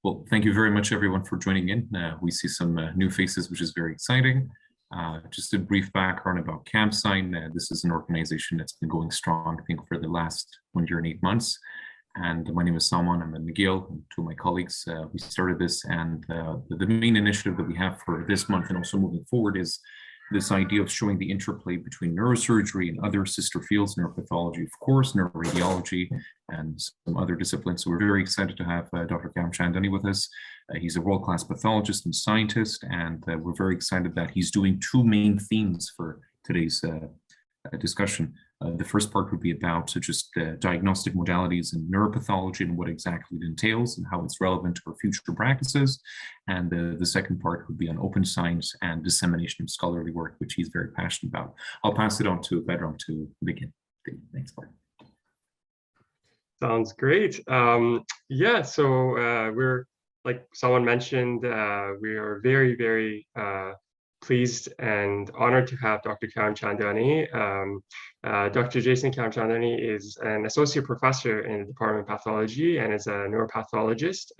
Well, thank you very much, everyone, for joining in. We see some new faces, which is very exciting. Just a brief background about CaMSIGN. This is an organization that's been going strong, I think, for the last 1 year and 8 months. And my name is Salman. I'm at McGill, and two of my colleagues. We started this, and the main initiative that we have for this month and also moving forward is this idea of showing the interplay between neurosurgery and other sister fields, neuropathology, of course, neuroradiology, and some other disciplines. So we're very excited to have Dr. Karamchandani with us. He's a world-class pathologist and scientist, and we're very excited that he's doing two main themes for today's discussion. The first part would be about just diagnostic modalities in neuropathology and what exactly it entails and how it's relevant to our future practices. And the second part would be on open science and dissemination of scholarly work, which he's very passionate about. I'll pass it on to Bedram to begin. Thanks, Bart. Sounds great. Yeah, so we're, like someone mentioned, we are very, very pleased and honored to have Dr. Karamchandani. Dr. Jason Karamchandani is an associate professor in the Department of Pathology and is a neuropathologist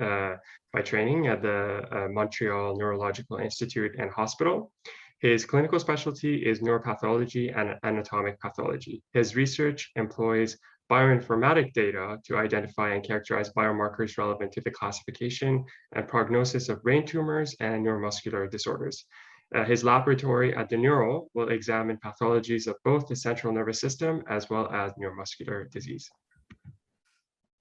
by training at the Montreal Neurological Institute and Hospital. His clinical specialty is neuropathology and anatomic pathology. His research employs bio-informatic data to identify and characterize biomarkers relevant to the classification and prognosis of brain tumors and neuromuscular disorders. His laboratory at the Neuro will examine pathologies of both the central nervous system as well as neuromuscular disease.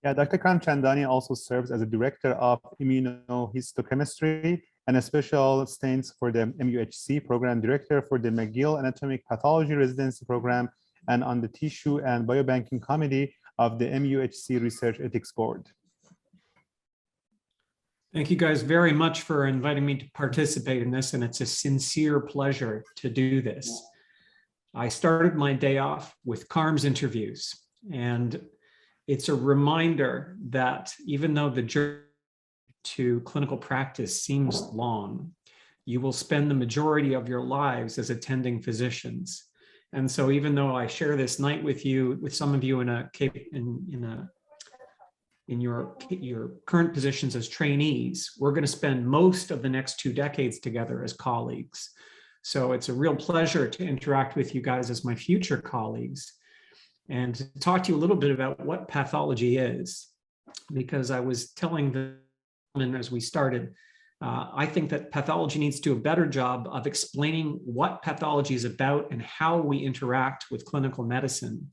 Yeah, Dr. Karamchandani also serves as a director of immunohistochemistry and a special stance for the MUHC program director for the McGill Anatomic Pathology Residency Program and on the Tissue and Biobanking Committee of the MUHC Research Ethics Board. Thank you guys very much for inviting me to participate in this, and it's a sincere pleasure to do this. I started my day off with CARMS interviews, and it's a reminder that even though the journey to clinical practice seems long, you will spend the majority of your lives as attending physicians. And so even though I share this night with you, with some of you in your current positions as trainees, we're going to spend most of the next 2 decades together as colleagues. So it's a real pleasure to interact with you guys as my future colleagues and to talk to you a little bit about what pathology is, because I was telling them as we started, I think that pathology needs to do a better job of explaining what pathology is about and how we interact with clinical medicine.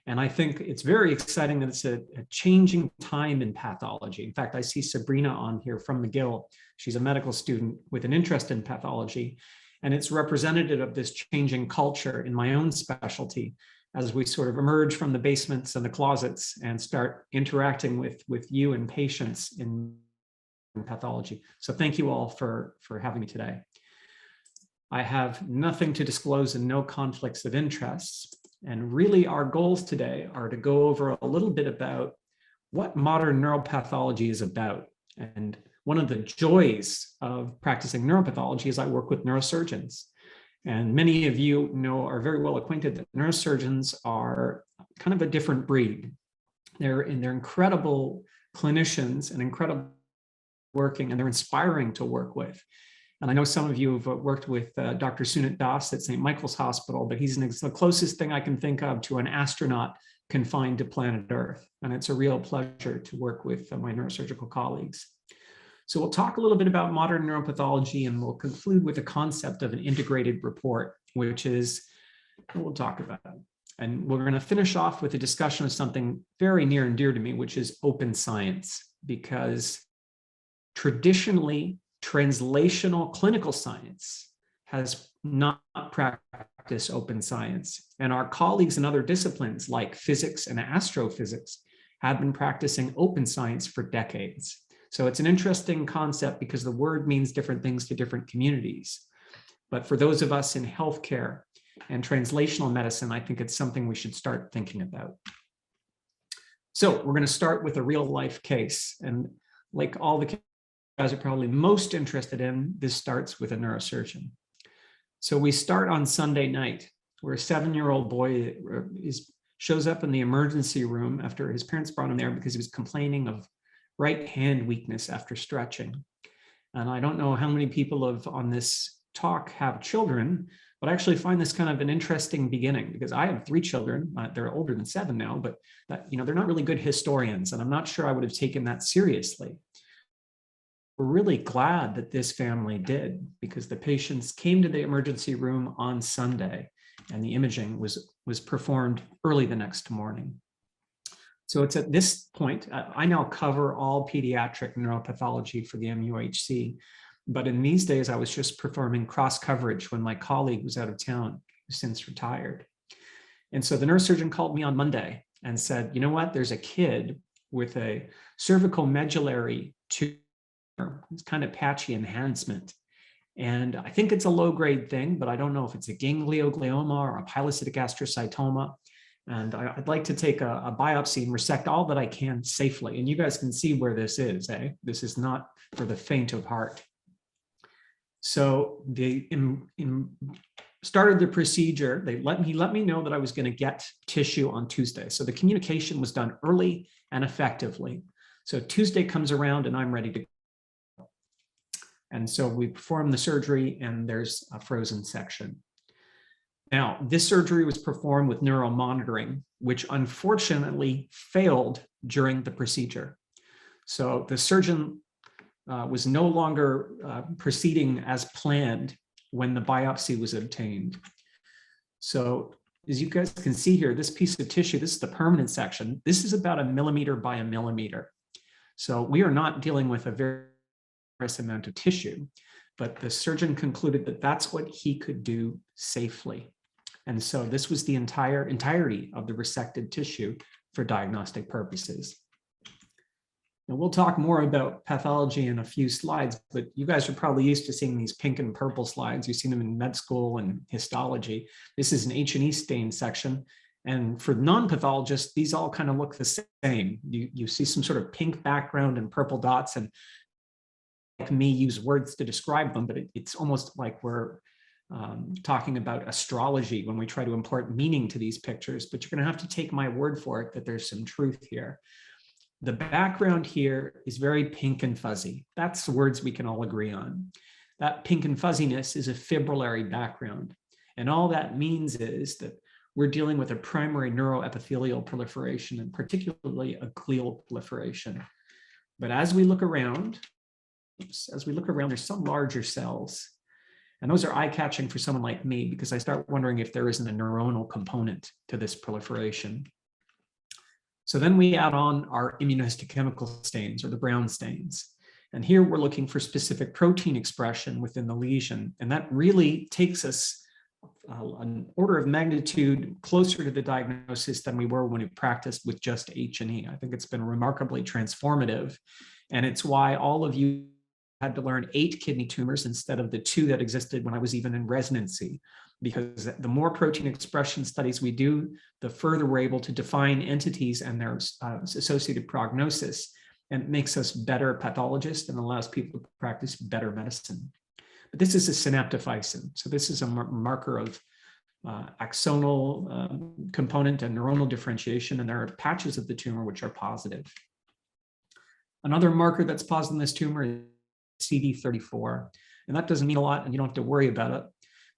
And I think it's very exciting that it's a changing time in pathology. In fact, I see Sabrina on here from McGill. She's a medical student with an interest in pathology, and it's representative of this changing culture in my own specialty as we sort of emerge from the basements and the closets and start interacting with you and patients in pathology. So thank you all for having me today. I have nothing to disclose and no conflicts of interest. And really our goals today are to go over a little bit about what modern neuropathology is about. And one of the joys of practicing neuropathology is I work with neurosurgeons. And many of you are very well acquainted that neurosurgeons are kind of a different breed. They're incredible clinicians and incredible working, and they're inspiring to work with. And I know some of you have worked with Dr. Sunit Das at St. Michael's Hospital, but he's the closest thing I can think of to an astronaut confined to planet Earth. And it's a real pleasure to work with my neurosurgical colleagues. So we'll talk a little bit about modern neuropathology, and we'll conclude with the concept of an integrated report, which is what we'll talk about. And we're going to finish off with a discussion of something very near and dear to me, which is open science, because traditionally, translational clinical science has not practiced open science. And our colleagues in other disciplines like physics and astrophysics have been practicing open science for decades. So it's an interesting concept because the word means different things to different communities. But for those of us in healthcare and translational medicine, I think it's something we should start thinking about. So we're going to start with a real life case. And like all the guys are probably most interested in, this starts with a neurosurgeon. So we start on Sunday night, where a 7-year-old boy shows up in the emergency room after his parents brought him there because he was complaining of right hand weakness after stretching. And I don't know how many people on this talk have children, but I actually find this kind of an interesting beginning because I have 3 children. They're older than 7 now, but they're not really good historians, and I'm not sure I would have taken that seriously. We're really glad that this family did, because the patients came to the emergency room on Sunday and the imaging was performed early the next morning. So it's at this point, I now cover all pediatric neuropathology for the MUHC, but in these days I was just performing cross coverage when my colleague was out of town, who's since retired. And so the neurosurgeon called me on Monday and said, you know what, there's a kid with a cervical medullary tumor. It's kind of patchy enhancement. And I think it's a low-grade thing, but I don't know if it's a ganglioglioma or a pilocytic astrocytoma. And I'd like to take a biopsy and resect all that I can safely. And you guys can see where this is, eh? This is not for the faint of heart. So they started the procedure. He let me know that I was going to get tissue on Tuesday. So the communication was done early and effectively. So Tuesday comes around and I'm ready to go. And so we perform the surgery and there's a frozen section. Now, this surgery was performed with neuromonitoring, which unfortunately failed during the procedure. So the surgeon was no longer proceeding as planned when the biopsy was obtained. So as you guys can see here, this piece of tissue, this is the permanent section. This is about 1 millimeter by 1 millimeter. So we are not dealing with a very large amount of tissue, but the surgeon concluded that that's what he could do safely. And so this was the entirety of the resected tissue for diagnostic purposes. Now we'll talk more about pathology in a few slides, but you guys are probably used to seeing these pink and purple slides. You've seen them in med school and histology. This is an H&E stain section. And for non-pathologists, these all kind of look the same. You see some sort of pink background and purple dots, and like me use words to describe them, but it's almost like we're talking about astrology when we try to impart meaning to these pictures, but you're going to have to take my word for it that there's some truth here. The background here is very pink and fuzzy. That's the words we can all agree on. That pink and fuzziness is a fibrillary background. And all that means is that we're dealing with a primary neuroepithelial proliferation, and particularly a glial proliferation. But as we look around, there's some larger cells. And those are eye-catching for someone like me, because I start wondering if there isn't a neuronal component to this proliferation. So then we add on our immunohistochemical stains, or the brown stains. And here we're looking for specific protein expression within the lesion. And that really takes us an order of magnitude closer to the diagnosis than we were when we practiced with just H&E. I think it's been remarkably transformative. And it's why all of you had to learn 8 kidney tumors instead of the 2 that existed when I was even in residency, because the more protein expression studies we do, the further we're able to define entities and their associated prognosis, and it makes us better pathologists and allows people to practice better medicine. But this is a synaptophysin, so this is a marker of axonal component and neuronal differentiation, and there are patches of the tumor which are positive. Another marker that's positive in this tumor is CD34, and that doesn't mean a lot, and you don't have to worry about it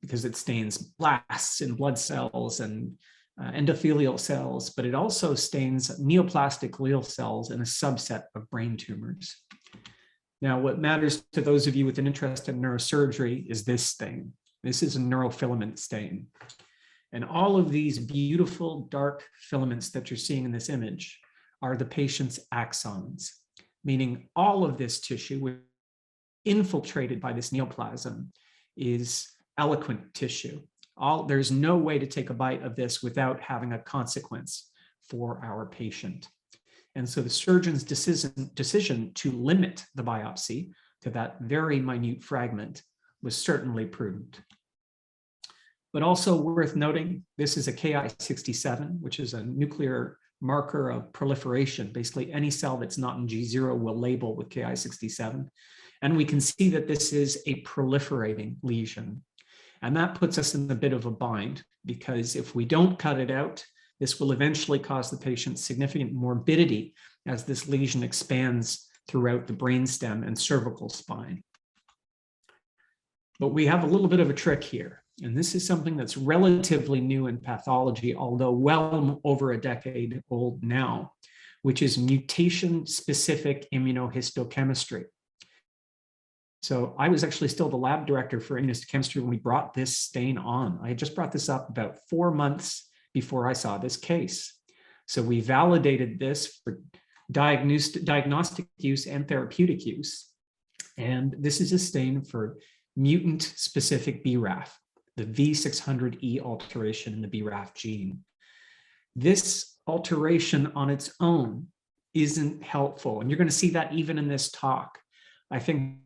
because it stains blasts in blood cells and endothelial cells, but it also stains neoplastic glial cells in a subset of brain tumors. Now, what matters to those of you with an interest in neurosurgery is this stain. This is a neurofilament stain. And all of these beautiful dark filaments that you're seeing in this image are the patient's axons, meaning all of this tissue infiltrated by this neoplasm is eloquent tissue. There's no way to take a bite of this without having a consequence for our patient. And so the surgeon's decision to limit the biopsy to that very minute fragment was certainly prudent. But also worth noting, this is a Ki-67, which is a nuclear marker of proliferation. Basically, any cell that's not in G0 will label with Ki-67. And we can see that this is a proliferating lesion. And that puts us in a bit of a bind, because if we don't cut it out, this will eventually cause the patient significant morbidity as this lesion expands throughout the brainstem and cervical spine. But we have a little bit of a trick here. And this is something that's relatively new in pathology, although well over a decade old now, which is mutation-specific immunohistochemistry. So I was actually still the lab director for immunohistochemistry when we brought this stain on. I had just brought this up about 4 months before I saw this case. So we validated this for diagnostic use and therapeutic use. And this is a stain for mutant-specific BRAF, the V600E alteration in the BRAF gene. This alteration on its own isn't helpful. And you're going to see that even in this talk. I think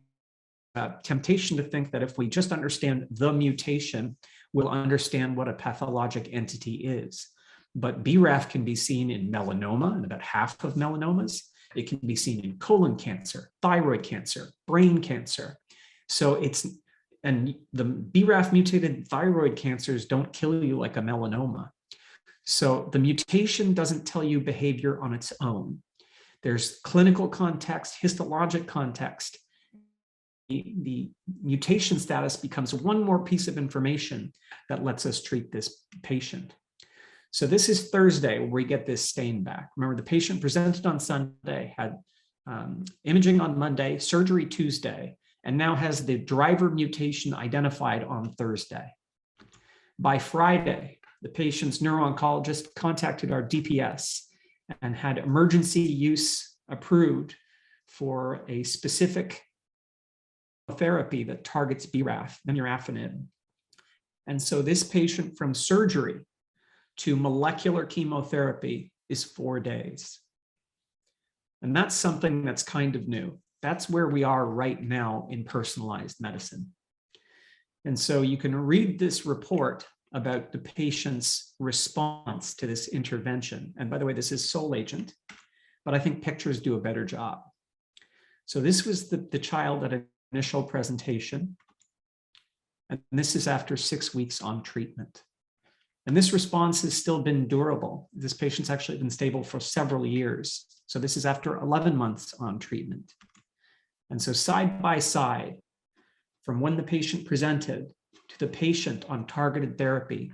temptation to think that if we just understand the mutation, we'll understand what a pathologic entity is. But BRAF can be seen in melanoma, and about half of melanomas. It can be seen in colon cancer, thyroid cancer, brain cancer. So and the BRAF mutated thyroid cancers don't kill you like a melanoma. So the mutation doesn't tell you behavior on its own. There's clinical context, histologic context. The mutation status becomes one more piece of information that lets us treat this patient. So this is Thursday where we get this stain back. Remember, the patient presented on Sunday, had imaging on Monday, surgery Tuesday, and now has the driver mutation identified on Thursday. By Friday, the patient's neuro-oncologist contacted our DPS and had emergency use approved for a specific therapy that targets BRAF, vemurafenib. And so this patient from surgery to molecular chemotherapy is 4 days. And that's something that's kind of new. That's where we are right now in personalized medicine. And so you can read this report about the patient's response to this intervention. And by the way, this is sole agent, but I think pictures do a better job. So this was the child at initial presentation. And this is after 6 weeks on treatment. And this response has still been durable. This patient's actually been stable for several years. So this is after 11 months on treatment. And so side by side, from when the patient presented to the patient on targeted therapy,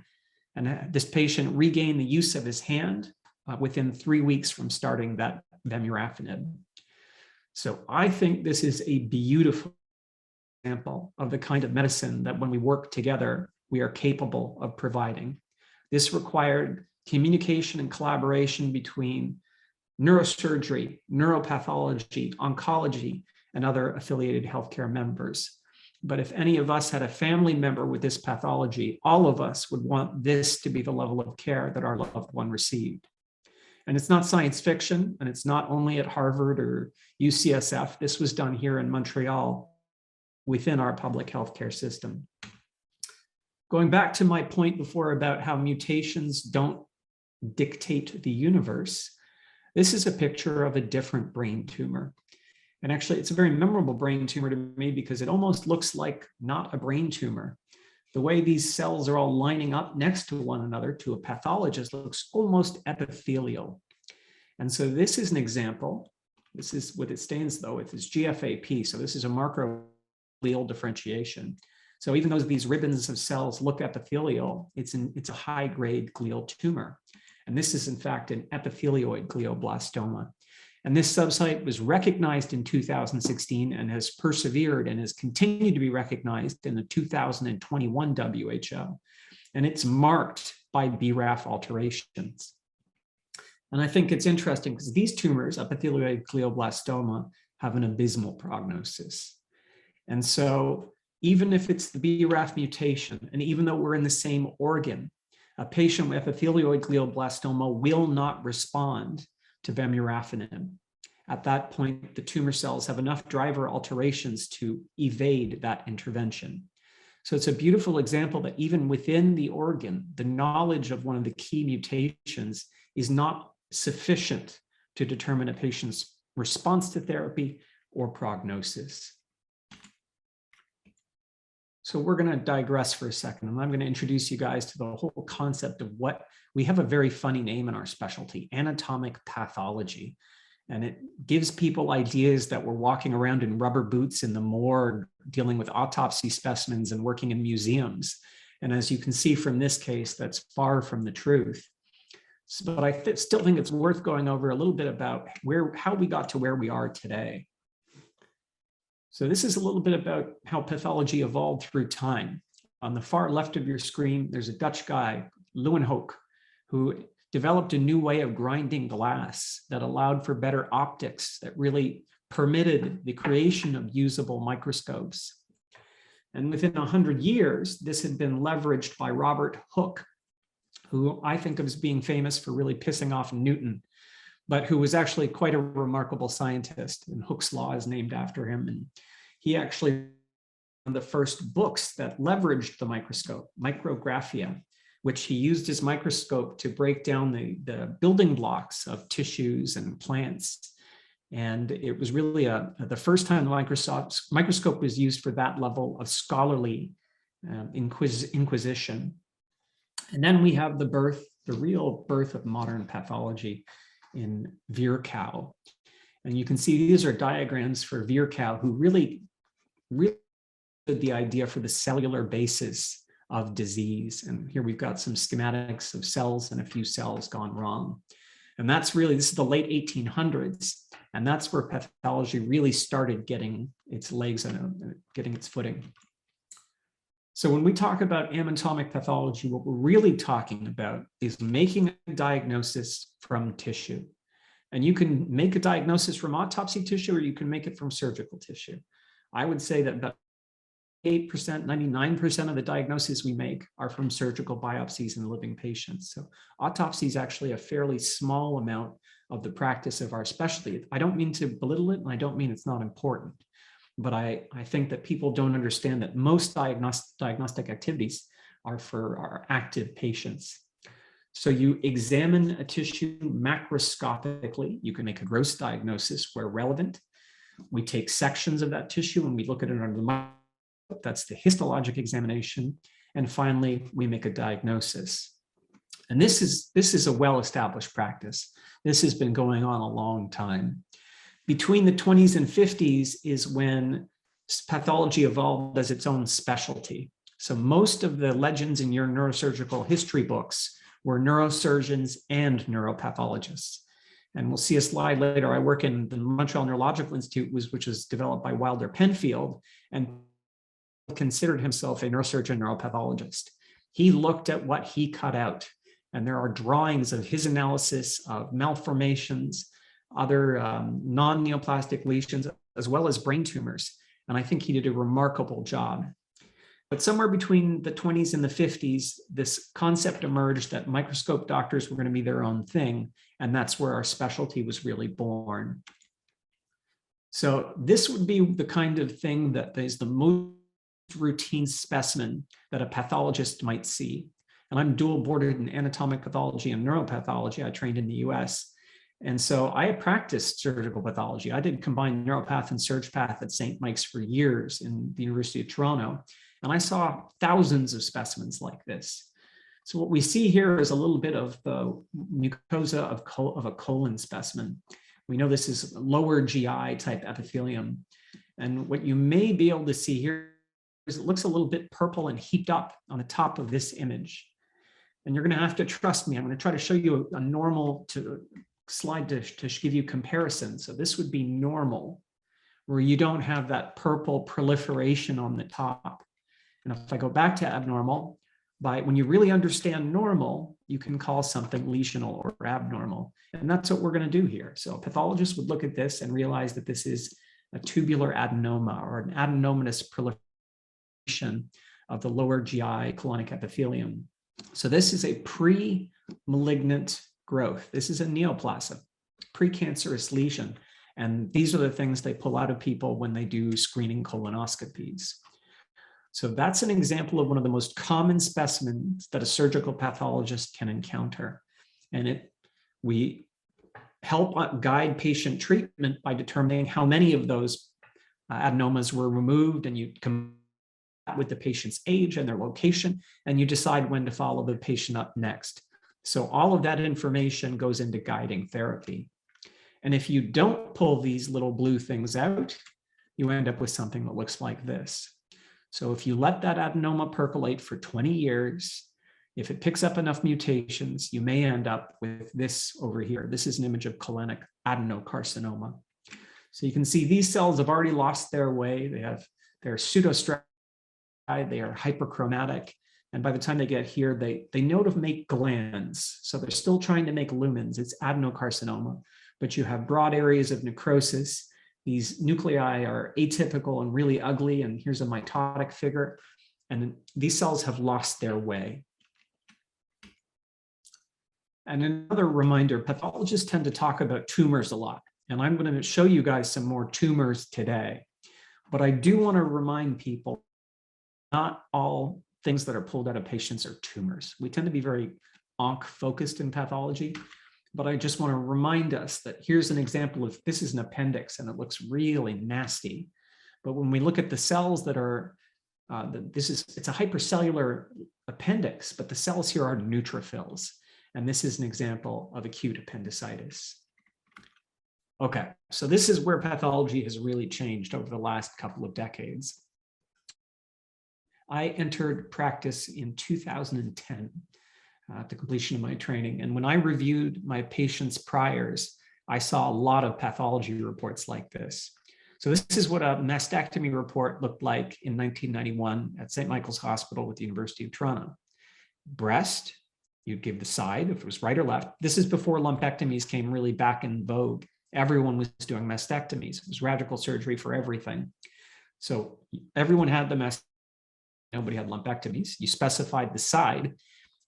and this patient regained the use of his hand within 3 weeks from starting that vemurafenib. So I think this is a beautiful example of the kind of medicine that when we work together, we are capable of providing. This required communication and collaboration between neurosurgery, neuropathology, oncology, and other affiliated healthcare members. But if any of us had a family member with this pathology, all of us would want this to be the level of care that our loved one received. And it's not science fiction, and it's not only at Harvard or UCSF. This was done here in Montreal within our public healthcare system. Going back to my point before about how mutations don't dictate the universe, this is a picture of a different brain tumor. And actually, it's a very memorable brain tumor to me because it almost looks like not a brain tumor. The way these cells are all lining up next to one another to a pathologist looks almost epithelial. And so this is an example. This is what it stands though. It is GFAP. So this is a marker of glial differentiation. So even though these ribbons of cells look epithelial, it's a high-grade glial tumor. And this is in fact an epithelioid glioblastoma. And this subsite was recognized in 2016 and has persevered and has continued to be recognized in the 2021 WHO. And it's marked by BRAF alterations. And I think it's interesting because these tumors, epithelioid glioblastoma, have an abysmal prognosis. And so even if it's the BRAF mutation, and even though we're in the same organ, a patient with epithelioid glioblastoma will not respond to vemurafenib. At that point, the tumor cells have enough driver alterations to evade that intervention. So it's a beautiful example that even within the organ, the knowledge of one of the key mutations is not sufficient to determine a patient's response to therapy or prognosis. So we're going to digress for a second, and I'm going to introduce you guys to the whole concept of what we have a very funny name in our specialty, anatomic pathology. And it gives people ideas that we're walking around in rubber boots in the morgue, dealing with autopsy specimens and working in museums. And as you can see from this case, that's far from the truth. But I still think it's worth going over a little bit about how we got to where we are today. So this is a little bit about how pathology evolved through time. On the far left of your screen, there's a Dutch guy, Leeuwenhoek, who developed a new way of grinding glass that allowed for better optics, that really permitted the creation of usable microscopes. And within 100 years, this had been leveraged by Robert Hooke, who I think of as being famous for really pissing off Newton, but who was actually quite a remarkable scientist. And Hooke's law is named after him. And he actually one of the first books that leveraged the microscope, Micrographia, which he used his microscope to break down the building blocks of tissues and plants. And it was really the first time the microscope was used for that level of scholarly inquisition. And then we have the real birth of modern pathology in Virchow. And you can see these are diagrams for Virchow, who really did the idea for the cellular basis of disease. And here we've got some schematics of cells and a few cells gone wrong. And this is the late 1800s. And that's where pathology really started getting its legs and getting its footing. So when we talk about anatomic pathology, what we're really talking about is making a diagnosis from tissue. And you can make a diagnosis from autopsy tissue, or you can make it from surgical tissue. I would say that about 8%, 99% of the diagnoses we make are from surgical biopsies in living patients. So autopsy is actually a fairly small amount of the practice of our specialty. I don't mean to belittle it, and I don't mean it's not important, but I think that people don't understand that most diagnostic activities are for our active patients. So you examine a tissue macroscopically. You can make a gross diagnosis where relevant. We take sections of that tissue and we look at it under the microscope. That's the histologic examination. And finally, we make a diagnosis. And this is a well-established practice. This has been going on a long time. Between the 20s and 50s is when pathology evolved as its own specialty. So most of the legends in your neurosurgical history books were neurosurgeons and neuropathologists. And we'll see a slide later. I work in the Montreal Neurological Institute, which was developed by Wilder Penfield, and considered himself a neurosurgeon neuropathologist. He looked at what he cut out, and there are drawings of his analysis of malformations, other non-neoplastic lesions, as well as brain tumors. And I think he did a remarkable job. But somewhere between the 20s and the 50s, this concept emerged that microscope doctors were going to be their own thing, and that's where our specialty was really born. So this would be the kind of thing that is the most routine specimen that a pathologist might see. And I'm dual boarded in anatomic pathology and neuropathology. I trained in the US. And so I practiced surgical pathology. I did combined neuropath and surgepath at St. Mike's for years in the University of Toronto. And I saw thousands of specimens like this. So what we see here is a little bit of the mucosa of a colon specimen. We know this is lower GI type epithelium. And what you may be able to see here is it looks a little bit purple and heaped up on the top of this image. And you're going to have to trust me. I'm going to try to show you a normal slide to give you comparison. So this would be normal, where you don't have that purple proliferation on the top. And if I go back to abnormal, when you really understand normal, you can call something lesional or abnormal. And that's what we're going to do here. So a pathologist would look at this and realize that this is a tubular adenoma or an adenomatous proliferation of the lower GI colonic epithelium. So this is a pre-malignant growth. This is a neoplasm, precancerous lesion. And these are the things they pull out of people when they do screening colonoscopies. So that's an example of one of the most common specimens that a surgical pathologist can encounter. And we help guide patient treatment by determining how many of those adenomas were removed, and you come with the patient's age and their location, and you decide when to follow the patient up next. So all of that information goes into guiding therapy. And if you don't pull these little blue things out, you end up with something that looks like this. So if you let that adenoma percolate for 20 years, if it picks up enough mutations, you may end up with this over here. This is an image of colonic adenocarcinoma. So you can see these cells have already lost their way. They're pseudostratified, they are hyperchromatic. And by the time they get here, they know to make glands. So they're still trying to make lumens. It's adenocarcinoma, but you have broad areas of necrosis. These nuclei are atypical and really ugly. And here's a mitotic figure. And these cells have lost their way. And another reminder, pathologists tend to talk about tumors a lot. And I'm going to show you guys some more tumors today. But I do want to remind people, not all things that are pulled out of patients are tumors. We tend to be very onc focused in pathology, but I just want to remind us that here's an example of, this is an appendix and it looks really nasty. But when we look at the cells that are, it's a hypercellular appendix, but the cells here are neutrophils. And this is an example of acute appendicitis. Okay, so this is where pathology has really changed over the last couple of decades. I entered practice in 2010 at the completion of my training. And when I reviewed my patients' priors, I saw a lot of pathology reports like this. So this is what a mastectomy report looked like in 1991 at St. Michael's Hospital with the University of Toronto. Breast, you'd give the side if it was right or left. This is before lumpectomies came really back in vogue. Everyone was doing mastectomies. It was radical surgery for everything. So everyone had the mastectomy. Nobody had lumpectomies. You specified the side,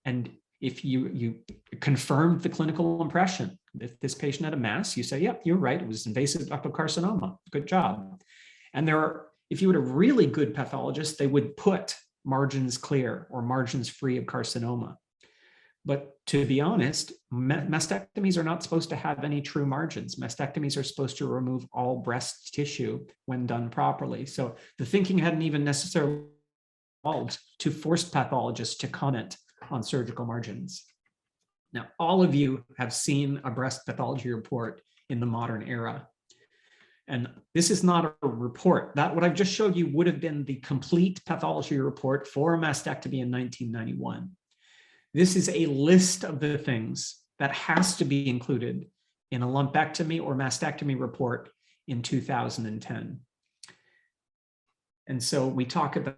and if you confirmed the clinical impression, if this patient had a mass, you say, yep, you're right, it was invasive ductal carcinoma. Good job. And if you had a really good pathologist, they would put margins clear or margins free of carcinoma. But to be honest, mastectomies are not supposed to have any true margins. Mastectomies are supposed to remove all breast tissue when done properly. So the thinking hadn't even necessarily evolved to force pathologists to comment on surgical margins. Now, all of you have seen a breast pathology report in the modern era. And this is not a report. That what I've just showed you would have been the complete pathology report for a mastectomy in 1991. This is a list of the things that has to be included in a lumpectomy or mastectomy report in 2010. And so we talk about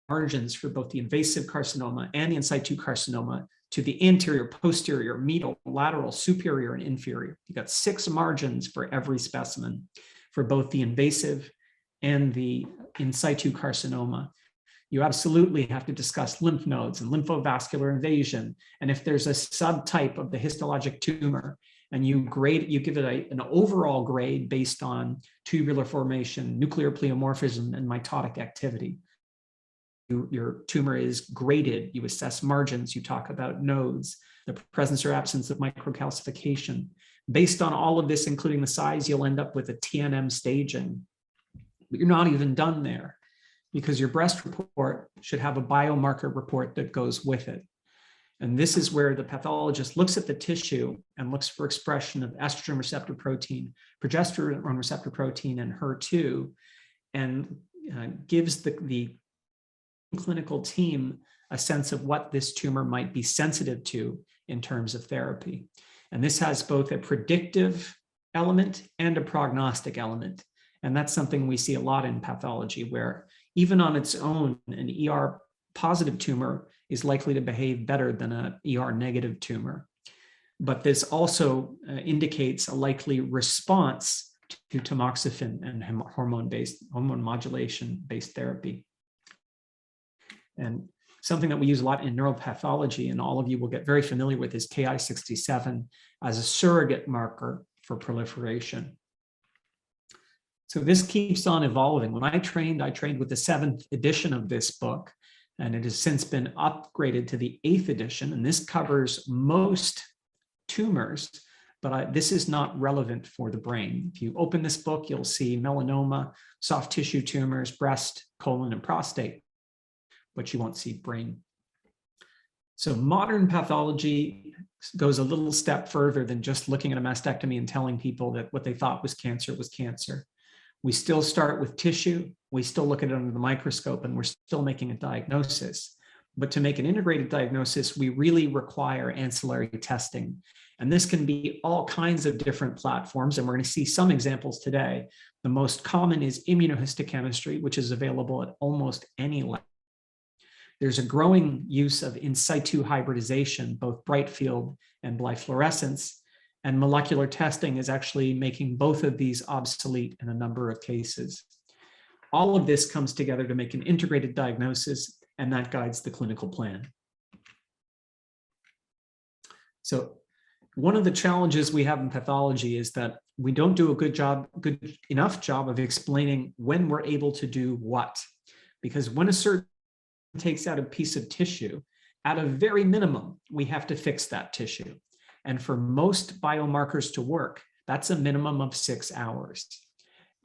margins for both the invasive carcinoma and the in situ carcinoma to the anterior, posterior, medial, lateral, superior, and inferior. You've got 6 margins for every specimen for both the invasive and the in situ carcinoma. You absolutely have to discuss lymph nodes and lymphovascular invasion. And if there's a subtype of the histologic tumor and you give it an overall grade based on tubular formation, nuclear pleomorphism, and mitotic activity. Your tumor is graded, you assess margins, you talk about nodes, the presence or absence of microcalcification. Based on all of this, including the size, you'll end up with a TNM staging. But you're not even done there, because your breast report should have a biomarker report that goes with it. And this is where the pathologist looks at the tissue and looks for expression of estrogen receptor protein, progesterone receptor protein, and HER2, and gives the clinical team a sense of what this tumor might be sensitive to in terms of therapy. And this has both a predictive element and a prognostic element. And that's something we see a lot in pathology, where even on its own, an ER positive tumor is likely to behave better than an ER negative tumor. But this also indicates a likely response to tamoxifen and hormone modulation-based therapy. And something that we use a lot in neuropathology, and all of you will get very familiar with, is Ki67 as a surrogate marker for proliferation. So this keeps on evolving. When I trained with the 7th edition of this book, and it has since been upgraded to the 8th edition, and this covers most tumors, but this is not relevant for the brain. If you open this book, you'll see melanoma, soft tissue tumors, breast, colon, and prostate, but you won't see brain. So modern pathology goes a little step further than just looking at a mastectomy and telling people that what they thought was cancer was cancer. We still start with tissue. We still look at it under the microscope, and we're still making a diagnosis. But to make an integrated diagnosis, we really require ancillary testing. And this can be all kinds of different platforms, and we're going to see some examples today. The most common is immunohistochemistry, which is available at almost any lab. There's a growing use of in situ hybridization, both bright field and bifluorescence, and molecular testing is actually making both of these obsolete in a number of cases. All of this comes together to make an integrated diagnosis, and that guides the clinical plan. So one of the challenges we have in pathology is that we don't do a good enough job of explaining when we're able to do what. Because when a surgeon takes out a piece of tissue, at a very minimum, we have to fix that tissue. And for most biomarkers to work, that's a minimum of 6 hours.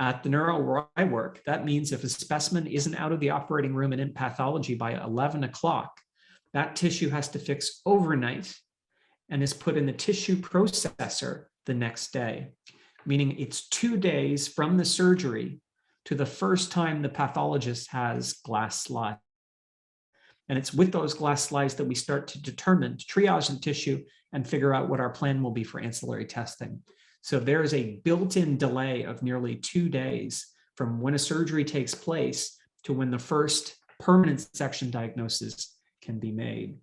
At the Neuro where I work, that means if a specimen isn't out of the operating room and in pathology by 11 o'clock, that tissue has to fix overnight and is put in the tissue processor the next day, meaning it's 2 days from the surgery to the first time the pathologist has glass slides. And it's with those glass slides that we start to determine, to triage the tissue and figure out what our plan will be for ancillary testing. So there is a built-in delay of nearly 2 days from when a surgery takes place to when the first permanent section diagnosis can be made.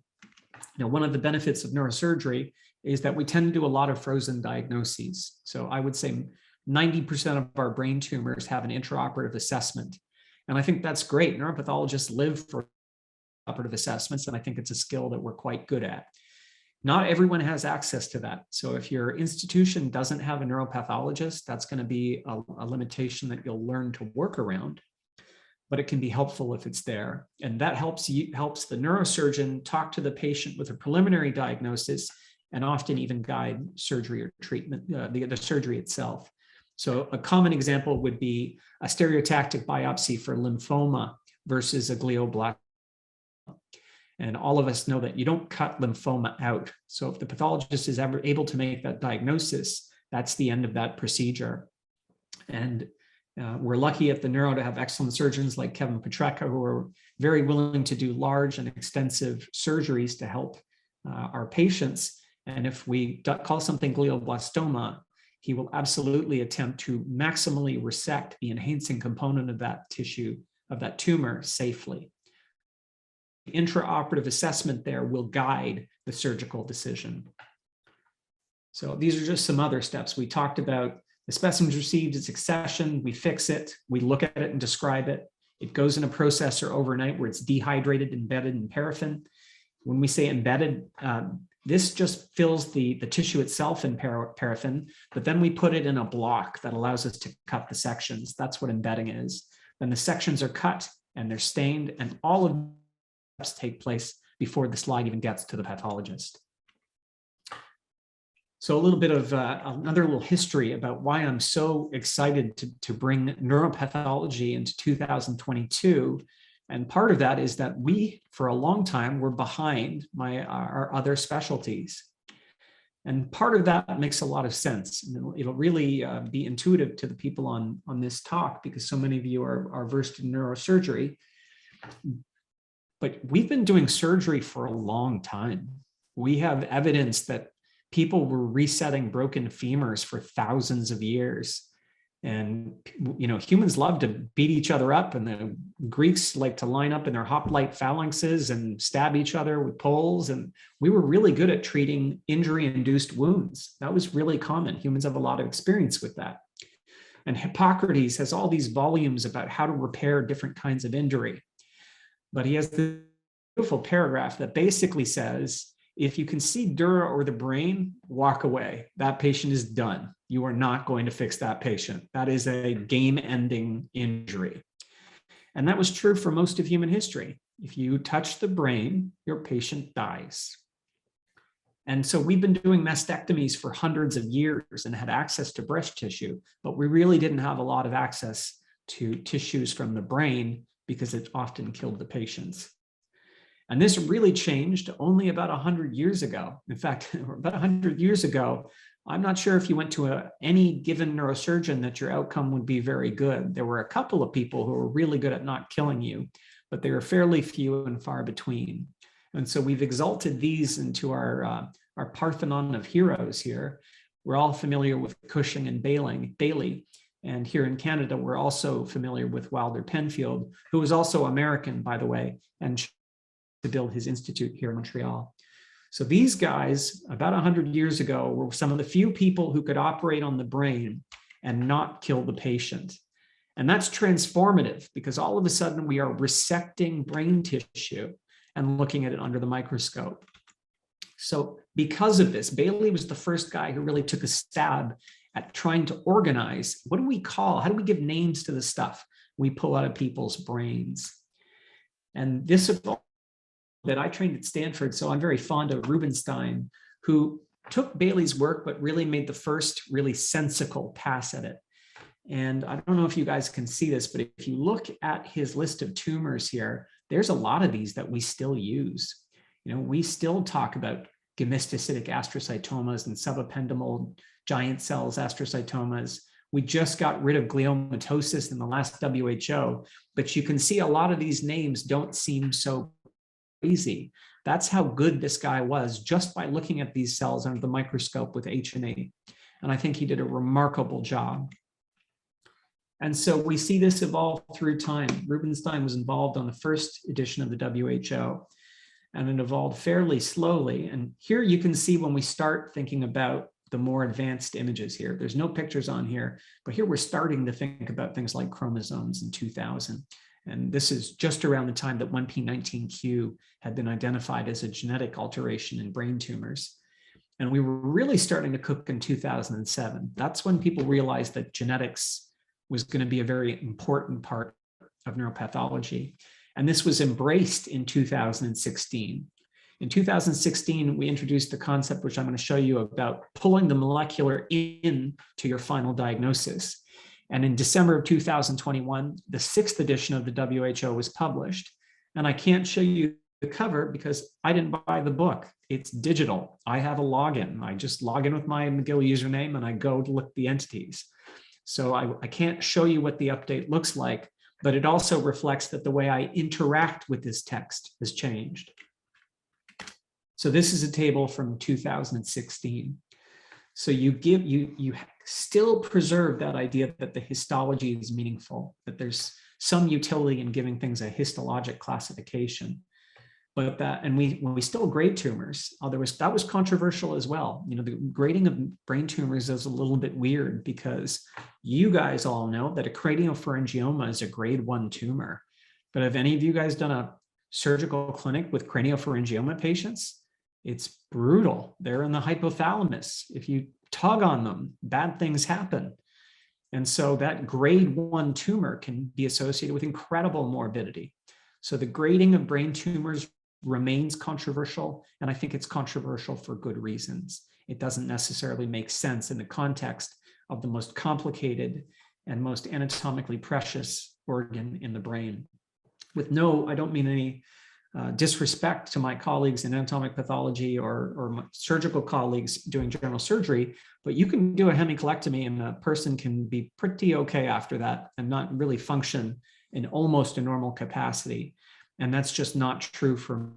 Now, one of the benefits of neurosurgery is that we tend to do a lot of frozen diagnoses. So I would say 90% of our brain tumors have an intraoperative assessment. And I think that's great. Neuropathologists live for operative assessments, and I think it's a skill that we're quite good at. Not everyone has access to that. So if your institution doesn't have a neuropathologist, that's going to be a limitation that you'll learn to work around, but it can be helpful if it's there. And that helps the neurosurgeon talk to the patient with a preliminary diagnosis and often even guide surgery or treatment, the surgery itself. So a common example would be a stereotactic biopsy for lymphoma versus a glioblastoma. And all of us know that you don't cut lymphoma out. So if the pathologist is ever able to make that diagnosis, that's the end of that procedure. And we're lucky at the Neuro to have excellent surgeons like Kevin Petreka, who are very willing to do large and extensive surgeries to help our patients. And if we call something glioblastoma, he will absolutely attempt to maximally resect the enhancing component of that tissue, of that tumor, safely. The intraoperative assessment there will guide the surgical decision. So these are just some other steps. We talked about the specimen's received, its accession, we fix it, we look at it and describe it. It goes in a processor overnight where it's dehydrated, embedded in paraffin. When we say embedded, this just fills the tissue itself in paraffin, but then we put it in a block that allows us to cut the sections. That's what embedding is. Then the sections are cut and they're stained, and all of take place before the slide even gets to the pathologist. So a little bit of another little history about why I'm so excited to bring neuropathology into 2022. And part of that is that we, for a long time, were behind our other specialties. And part of that makes a lot of sense. And it'll really be intuitive to the people on this talk, because so many of you are versed in neurosurgery. But we've been doing surgery for a long time. We have evidence that people were resetting broken femurs for thousands of years. And, you know, humans love to beat each other up, and the Greeks like to line up in their hoplite phalanxes and stab each other with poles. And we were really good at treating injury-induced wounds. That was really common. Humans have a lot of experience with that. And Hippocrates has all these volumes about how to repair different kinds of injury. But he has this beautiful paragraph that basically says, if you can see dura or the brain, walk away. That patient is done. You are not going to fix that patient. That is a game-ending injury. And that was true for most of human history. If you touch the brain, your patient dies. And so we've been doing mastectomies for hundreds of years and had access to breast tissue, but we really didn't have a lot of access to tissues from the brain, because it often killed the patients. And this really changed only about 100 years ago. In fact, about 100 years ago, I'm not sure if you went to any given neurosurgeon that your outcome would be very good. There were a couple of people who were really good at not killing you, but they were fairly few and far between. And so we've exalted these into our Parthenon of heroes here. We're all familiar with Cushing and Bailey. And here in Canada, we're also familiar with Wilder Penfield, who was also American, by the way, and to build his institute here in Montreal. So these guys, about 100 years ago, were some of the few people who could operate on the brain and not kill the patient. And that's transformative, because all of a sudden we are resecting brain tissue and looking at it under the microscope. So because of this, Bailey was the first guy who really took a stab at trying to organize, what do we call, how do we give names to the stuff we pull out of people's brains? And this that I trained at Stanford, so I'm very fond of Rubenstein, who took Bailey's work, but really made the first really sensical pass at it. And I don't know if you guys can see this, but if you look at his list of tumors here, there's a lot of these that we still use. You know, we still talk about gemistocytic astrocytomas and subependymal giant cells astrocytomas. We just got rid of gliomatosis in the last WHO, but you can see a lot of these names don't seem so crazy. That's how good this guy was just by looking at these cells under the microscope with H&E. And I think he did a remarkable job. And so we see this evolve through time. Rubenstein was involved on the first edition of the WHO, and it evolved fairly slowly. And here you can see when we start thinking about the more advanced images here. There's no pictures on here, but here we're starting to think about things like chromosomes in 2000. And this is just around the time that 1p19q had been identified as a genetic alteration in brain tumors. And we were really starting to cook in 2007. That's when people realized that genetics was going to be a very important part of neuropathology. And this was embraced in 2016. In 2016, we introduced the concept, which I'm going to show you, about pulling the molecular in to your final diagnosis. And in December of 2021, the 6th edition of the WHO was published. And I can't show you the cover because I didn't buy the book. It's digital. I have a login. I just log in with my McGill username and I go to look at the entities. So I can't show you what the update looks like, but it also reflects that the way I interact with this text has changed. So this is a table from 2016. So you still preserve that idea that the histology is meaningful, that there's some utility in giving things a histologic classification. But that, and we still grade tumors. That was controversial as well. You know, the grading of brain tumors is a little bit weird because you guys all know that a craniopharyngioma is a grade 1 tumor. But have any of you guys done a surgical clinic with craniopharyngioma patients? It's brutal. They're in the hypothalamus. If you tug on them, bad things happen. And so that grade 1 tumor can be associated with incredible morbidity. So the grading of brain tumors remains controversial, and I think it's controversial for good reasons. It doesn't necessarily make sense in the context of the most complicated and most anatomically precious organ in the brain. With no, I don't mean any disrespect to my colleagues in anatomic pathology or my surgical colleagues doing general surgery, but you can do a hemicolectomy and a person can be pretty okay after that and not really function in almost a normal capacity. And that's just not true for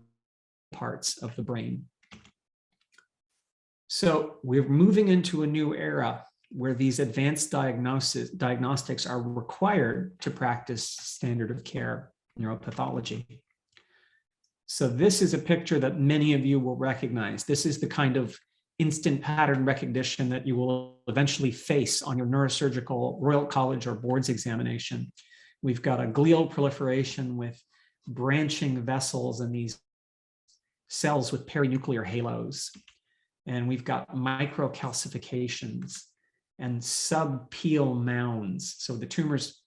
parts of the brain. So we're moving into a new era where these advanced diagnostics are required to practice standard of care neuropathology. So this is a picture that many of you will recognize. This is the kind of instant pattern recognition that you will eventually face on your neurosurgical Royal College or boards examination. We've got a glial proliferation with branching vessels and these cells with perinuclear halos. And we've got microcalcifications and subpeel mounds. So the tumors,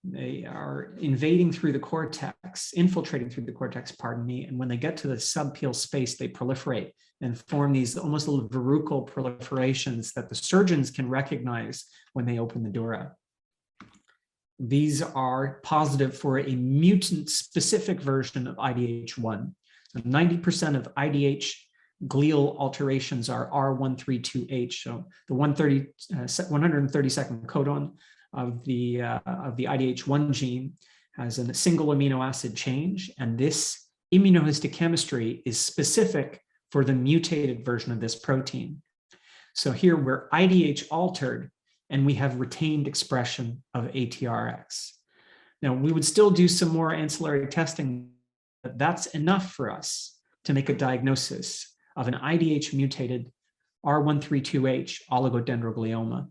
they are invading through the cortex, infiltrating through the cortex, pardon me. And when they get to the subpeel space, they proliferate and form these almost little verrucal proliferations that the surgeons can recognize when they open the dura. these are positive for a mutant-specific version of IDH1. So 90% of IDH glial alterations are R132H. So the 132nd codon of the IDH1 gene has a single amino acid change, and this immunohistochemistry is specific for the mutated version of this protein. So here we're IDH altered, and we have retained expression of ATRX. Now, we would still do some more ancillary testing, but that's enough for us to make a diagnosis of an IDH mutated R132H oligodendroglioma,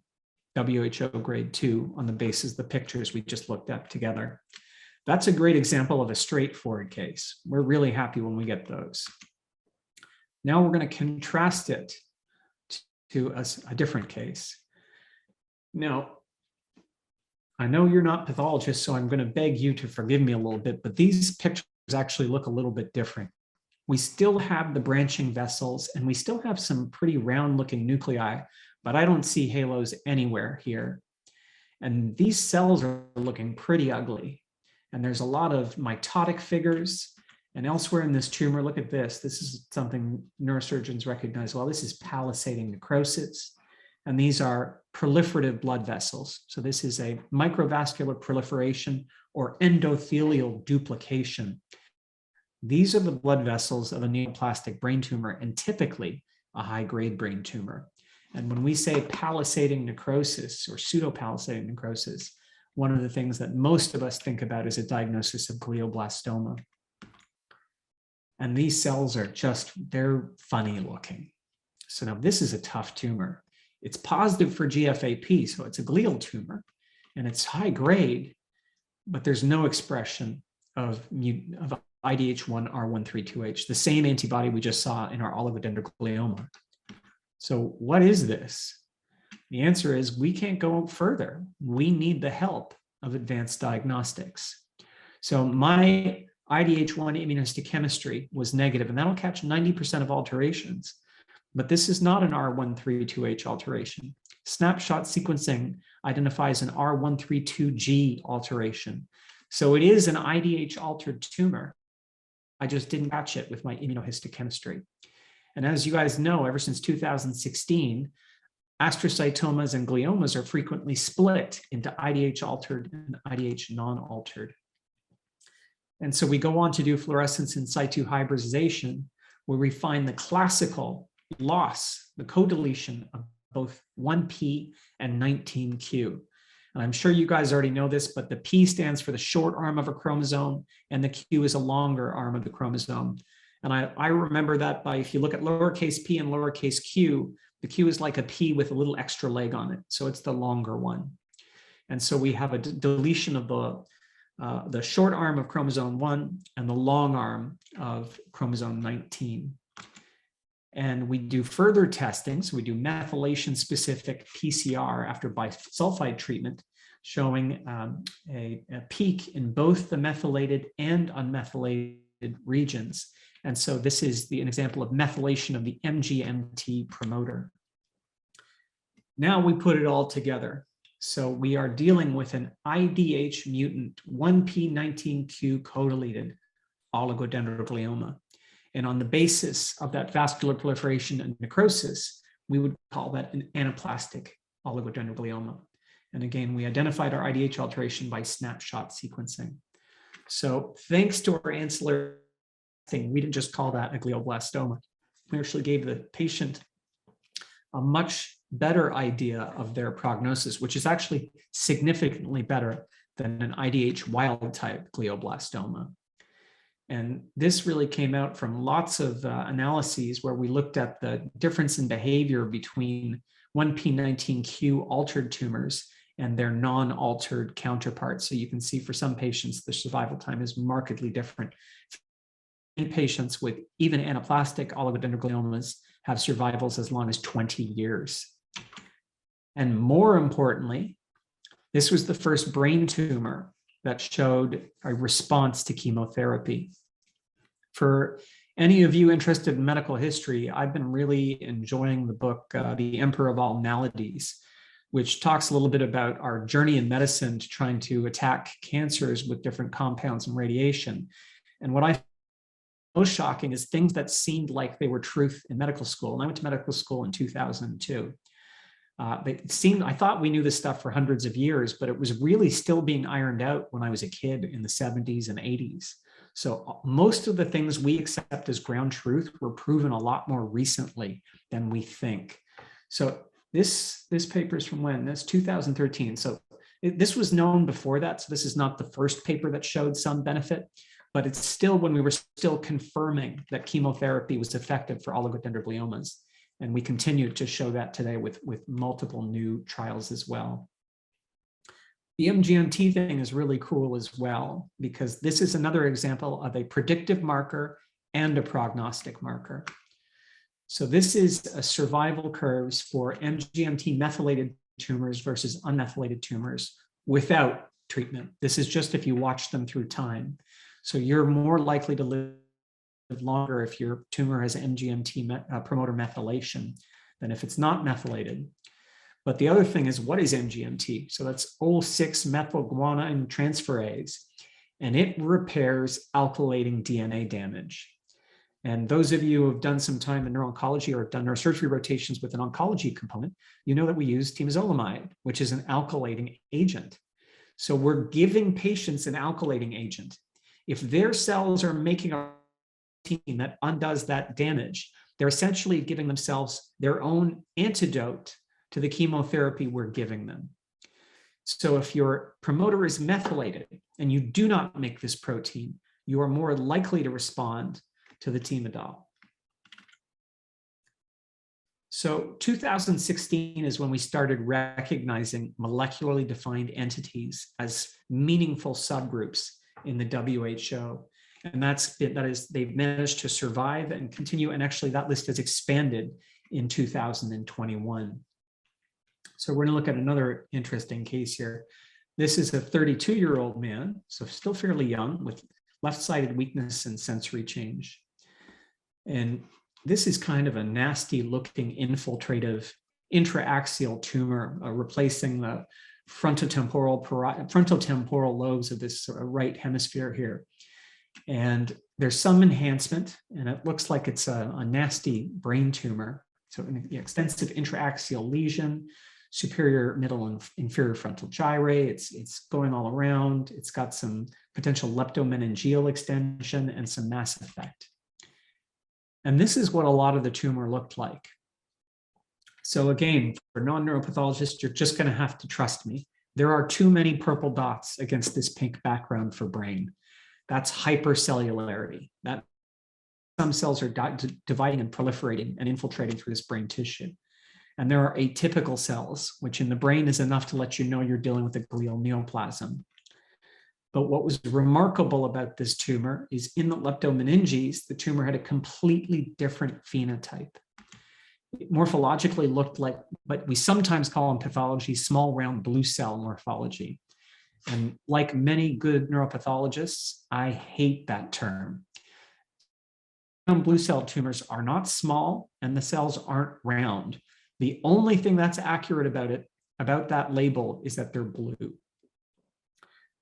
WHO grade 2, on the basis of the pictures we just looked at together. That's a great example of a straightforward case. We're really happy when we get those. Now we're going to contrast it to a different case. Now, I know you're not pathologists, so I'm going to beg you to forgive me a little bit, but these pictures actually look a little bit different. We still have the branching vessels, and we still have some pretty round-looking nuclei, but I don't see halos anywhere here. And these cells are looking pretty ugly. And there's a lot of mitotic figures. And elsewhere in this tumor, look at this. This is something neurosurgeons recognize well. This is palisading necrosis. And these are proliferative blood vessels. So this is a microvascular proliferation or endothelial duplication. These are the blood vessels of a neoplastic brain tumor, and typically a high-grade brain tumor. And when we say palisading necrosis or pseudopalisading necrosis, one of the things that most of us think about is a diagnosis of glioblastoma. And these cells are they're funny looking. So now this is a tough tumor. It's positive for GFAP, so it's a glial tumor, and it's high grade, but there's no expression of IDH1 R132H, the same antibody we just saw in our oligodendroglioma. So what is this? The answer is we can't go further. We need the help of advanced diagnostics. So my IDH1 immunohistochemistry was negative, and that'll catch 90% of alterations. But this is not an R132H alteration. Snapshot sequencing identifies an R132G alteration. So it is an IDH altered tumor. I just didn't catch it with my immunohistochemistry. And as you guys know, ever since 2016, astrocytomas and gliomas are frequently split into IDH altered and IDH non-altered. And so we go on to do fluorescence in situ hybridization, where we find the classical loss, the co-deletion of both 1p and 19q. And I'm sure you guys already know this, but the P stands for the short arm of a chromosome, and the Q is a longer arm of the chromosome. And I remember that by, if you look at lowercase p and lowercase q, the Q is like a P with a little extra leg on it. So it's the longer one. And so we have a deletion of the short arm of chromosome 1 and the long arm of chromosome 19. And we do further testing. So we do methylation-specific PCR after bisulfite treatment, showing a peak in both the methylated and unmethylated regions. And so this is an example of methylation of the MGMT promoter. Now we put it all together. So we are dealing with an IDH mutant 1p19q co-deleted oligodendroglioma. And on the basis of that vascular proliferation and necrosis, we would call that an anaplastic oligodendroglioma. And again, we identified our IDH alteration by snapshot sequencing. So thanks to our ancillary testing, we didn't just call that a glioblastoma. We actually gave the patient a much better idea of their prognosis, which is actually significantly better than an IDH wild type glioblastoma. And this really came out from lots of analyses where we looked at the difference in behavior between 1p19q altered tumors and their non-altered counterparts. So you can see for some patients, the survival time is markedly different. In patients with even anaplastic oligodendrogliomas have survivals as long as 20 years. And more importantly, this was the first brain tumor that showed a response to chemotherapy. For any of you interested in medical history, I've been really enjoying the book, The Emperor of All Maladies. which talks a little bit about our journey in medicine to trying to attack cancers with different compounds and radiation. And what I find most shocking is things that seemed like they were truth in medical school. And I went to medical school in 2002. I thought we knew this stuff for hundreds of years, but it was really still being ironed out when I was a kid in the 70s and 80s. So most of the things we accept as ground truth were proven a lot more recently than we think. So this paper is from when? That's 2013. So this was known before that. So this is not the first paper that showed some benefit, but it's still when we were still confirming that chemotherapy was effective for oligodendrogliomas. And we continue to show that today with multiple new trials as well. The MGMT thing is really cool as well, because this is another example of a predictive marker and a prognostic marker. So this is a survival curves for MGMT methylated tumors versus unmethylated tumors without treatment. This is just if you watch them through time. So you're more likely to live longer if your tumor has MGMT promoter methylation than if it's not methylated. But the other thing is, what is MGMT? So that's 6-methylguanine transferase, and it repairs alkylating DNA damage. And those of you who have done some time in neuro-oncology or done neurosurgery rotations with an oncology component, you know that we use temozolomide, which is an alkylating agent. So we're giving patients an alkylating agent. If their cells are making a protein that undoes that damage, they're essentially giving themselves their own antidote to the chemotherapy we're giving them. So if your promoter is methylated and you do not make this protein, you are more likely to respond to the temodol. So 2016 is when we started recognizing molecularly defined entities as meaningful subgroups in the WHO. And they've managed to survive and continue. And actually that list has expanded in 2021. So we're going to look at another interesting case here. This is a 32-year-old man, so still fairly young, with left-sided weakness and sensory change. And this is kind of a nasty looking infiltrative intraaxial tumor replacing the frontotemporal lobes of this right hemisphere here. And there's some enhancement, and it looks like it's a nasty brain tumor. So an extensive intraaxial lesion, superior, middle, and inferior frontal gyrae. It's going all around. It's got some potential leptomeningeal extension and some mass effect. And this is what a lot of the tumor looked like. So again, for non-neuropathologists, you're just going to have to trust me. There are too many purple dots against this pink background for brain. That's hypercellularity. That some cells are dividing and proliferating and infiltrating through this brain tissue. And there are atypical cells, which in the brain is enough to let you know you're dealing with a glial neoplasm. But what was remarkable about this tumor is in the leptomeninges, the tumor had a completely different phenotype. It morphologically looked like what we sometimes call in pathology small round blue cell morphology. And like many good neuropathologists, I hate that term. Blue cell tumors are not small and the cells aren't round. The only thing that's accurate about that label is that they're blue.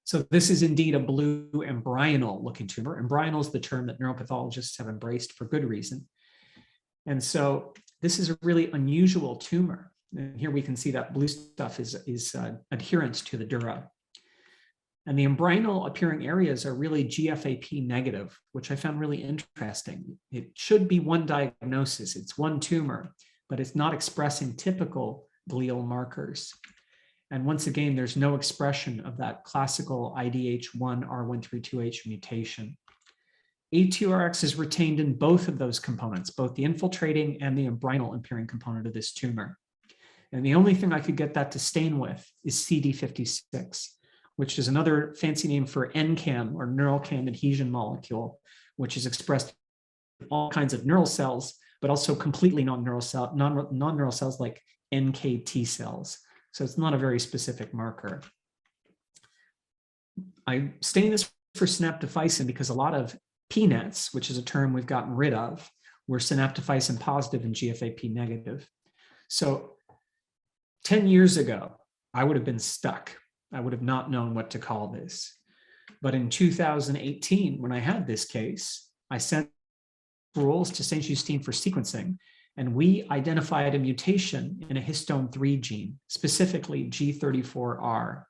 So this is indeed a blue embryonal looking tumor. Embryonal is the term that neuropathologists have embraced for good reason. And so this is a really unusual tumor. And here we can see that blue stuff is adherent to the dura. And the embryonal appearing areas are really GFAP negative, which I found really interesting. It should be one diagnosis, it's one tumor, but it's not expressing typical glial markers. And once again, there's no expression of that classical IDH1 R132H mutation. A2RX is retained in both of those components, both the infiltrating and the embryonal appearing component of this tumor. And the only thing I could get that to stain with is CD56, which is another fancy name for NCAM or neural CAM adhesion molecule, which is expressed in all kinds of neural cells, but also completely non-neural cells like NKT cells. So it's not a very specific marker. I stain this for synaptophysin because a lot of PNETs, which is a term we've gotten rid of, were synaptophysin positive and GFAP negative. So 10 years ago, I would have been stuck. I would have not known what to call this. But in 2018, when I had this case, I sent rules to St. Justine for sequencing, and we identified a mutation in a histone 3 gene, specifically G34R.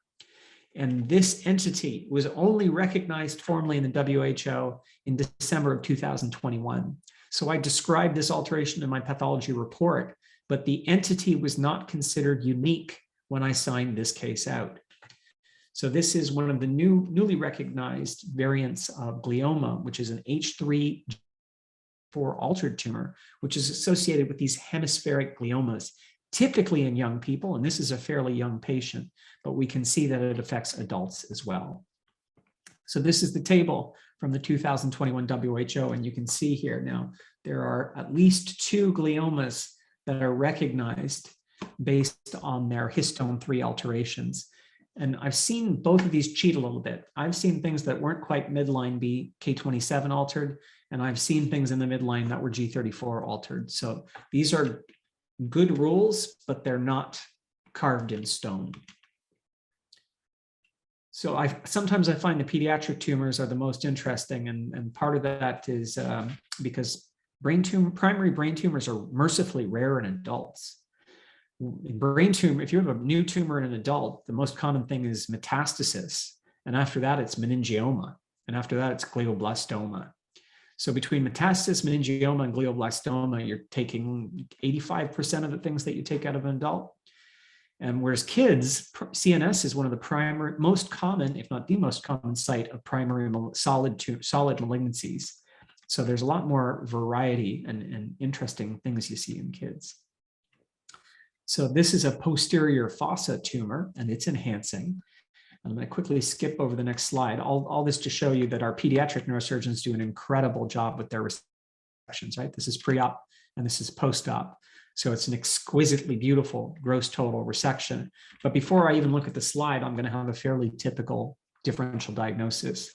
And this entity was only recognized formally in the WHO in December of 2021. So I described this alteration in my pathology report, but the entity was not considered unique when I signed this case out. So this is one of the newly recognized variants of glioma, which is an H3 altered tumor, which is associated with these hemispheric gliomas, typically in young people, and this is a fairly young patient, but we can see that it affects adults as well. So this is the table from the 2021 WHO, and you can see here now, there are at least 2 gliomas that are recognized based on their histone 3 alterations. And I've seen both of these cheat a little bit. I've seen things that weren't quite midline be K27 altered, and I've seen things in the midline that were G34 altered. So these are good rules, but they're not carved in stone. So sometimes I find the pediatric tumors are the most interesting, and part of that is because primary brain tumors are mercifully rare in adults. In brain tumor, if you have a new tumor in an adult, the most common thing is metastasis. And after that, it's meningioma. And after that, it's glioblastoma. So between metastasis, meningioma, and glioblastoma, you're taking 85% of the things that you take out of an adult. And whereas kids, CNS is one of the most common, if not the most common site of primary solid malignancies. So there's a lot more variety and interesting things you see in kids. So this is a posterior fossa tumor, and it's enhancing. I'm going to quickly skip over the next slide. All this to show you that our pediatric neurosurgeons do an incredible job with their resections, right? This is pre-op and this is post-op. So it's an exquisitely beautiful gross total resection. But before I even look at the slide, I'm going to have a fairly typical differential diagnosis.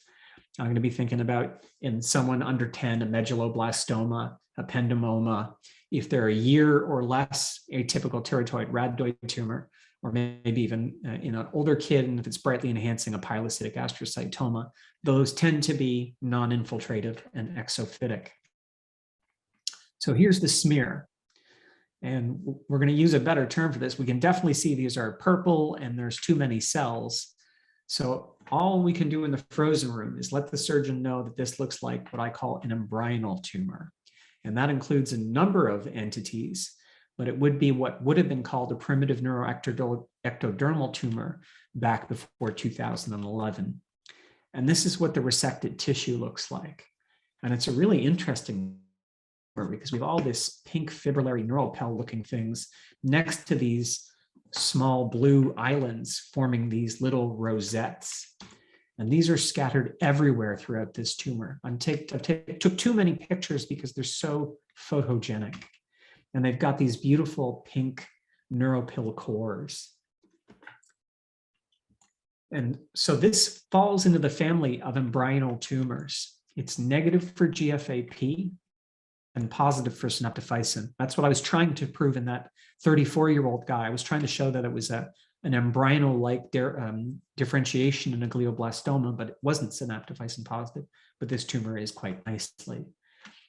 I'm going to be thinking about, in someone under 10, a medulloblastoma, a ependymoma. If they're a year or less, atypical teratoid rhabdoid tumor, or maybe even in an older kid, and if it's brightly enhancing, a pilocytic astrocytoma, those tend to be non-infiltrative and exophytic. So here's the smear. And we're going to use a better term for this. We can definitely see these are purple and there's too many cells. So all we can do in the frozen room is let the surgeon know that this looks like what I call an embryonal tumor. And that includes a number of entities, but it would be what would have been called a primitive neuroectodermal tumor back before 2011. And this is what the resected tissue looks like. And it's a really interesting because we have all this pink fibrillary neuropel looking things next to these small blue islands forming these little rosettes. And these are scattered everywhere throughout this tumor. I took too many pictures because they're so photogenic. And they've got these beautiful pink neuropil cores. And so this falls into the family of embryonal tumors. It's negative for GFAP and positive for synaptophysin. That's what I was trying to prove in that 34-year-old guy. I was trying to show that it was an embryonal-like differentiation in a glioblastoma, but it wasn't synaptophysin positive, but this tumor is quite nicely.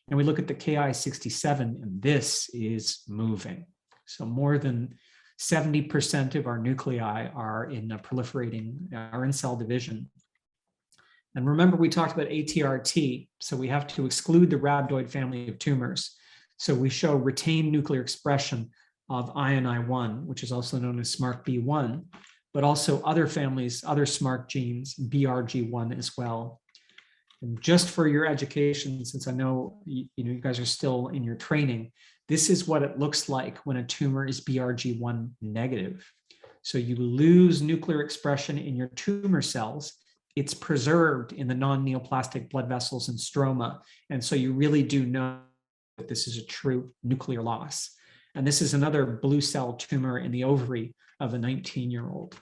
And we look at the Ki-67, and this is moving. So more than 70% of our nuclei are in are in cell division. And remember, we talked about ATRT, so we have to exclude the rhabdoid family of tumors. So we show retained nuclear expression of INI1, which is also known as SMARCB1, but also other families, other SMARC genes, BRG1 as well. And just for your education, since I know you guys are still in your training, this is what it looks like when a tumor is BRG1 negative. So you lose nuclear expression in your tumor cells. It's preserved in the non-neoplastic blood vessels and stroma. And so you really do know that this is a true nuclear loss. And this is another blue cell tumor in the ovary of a 19-year-old.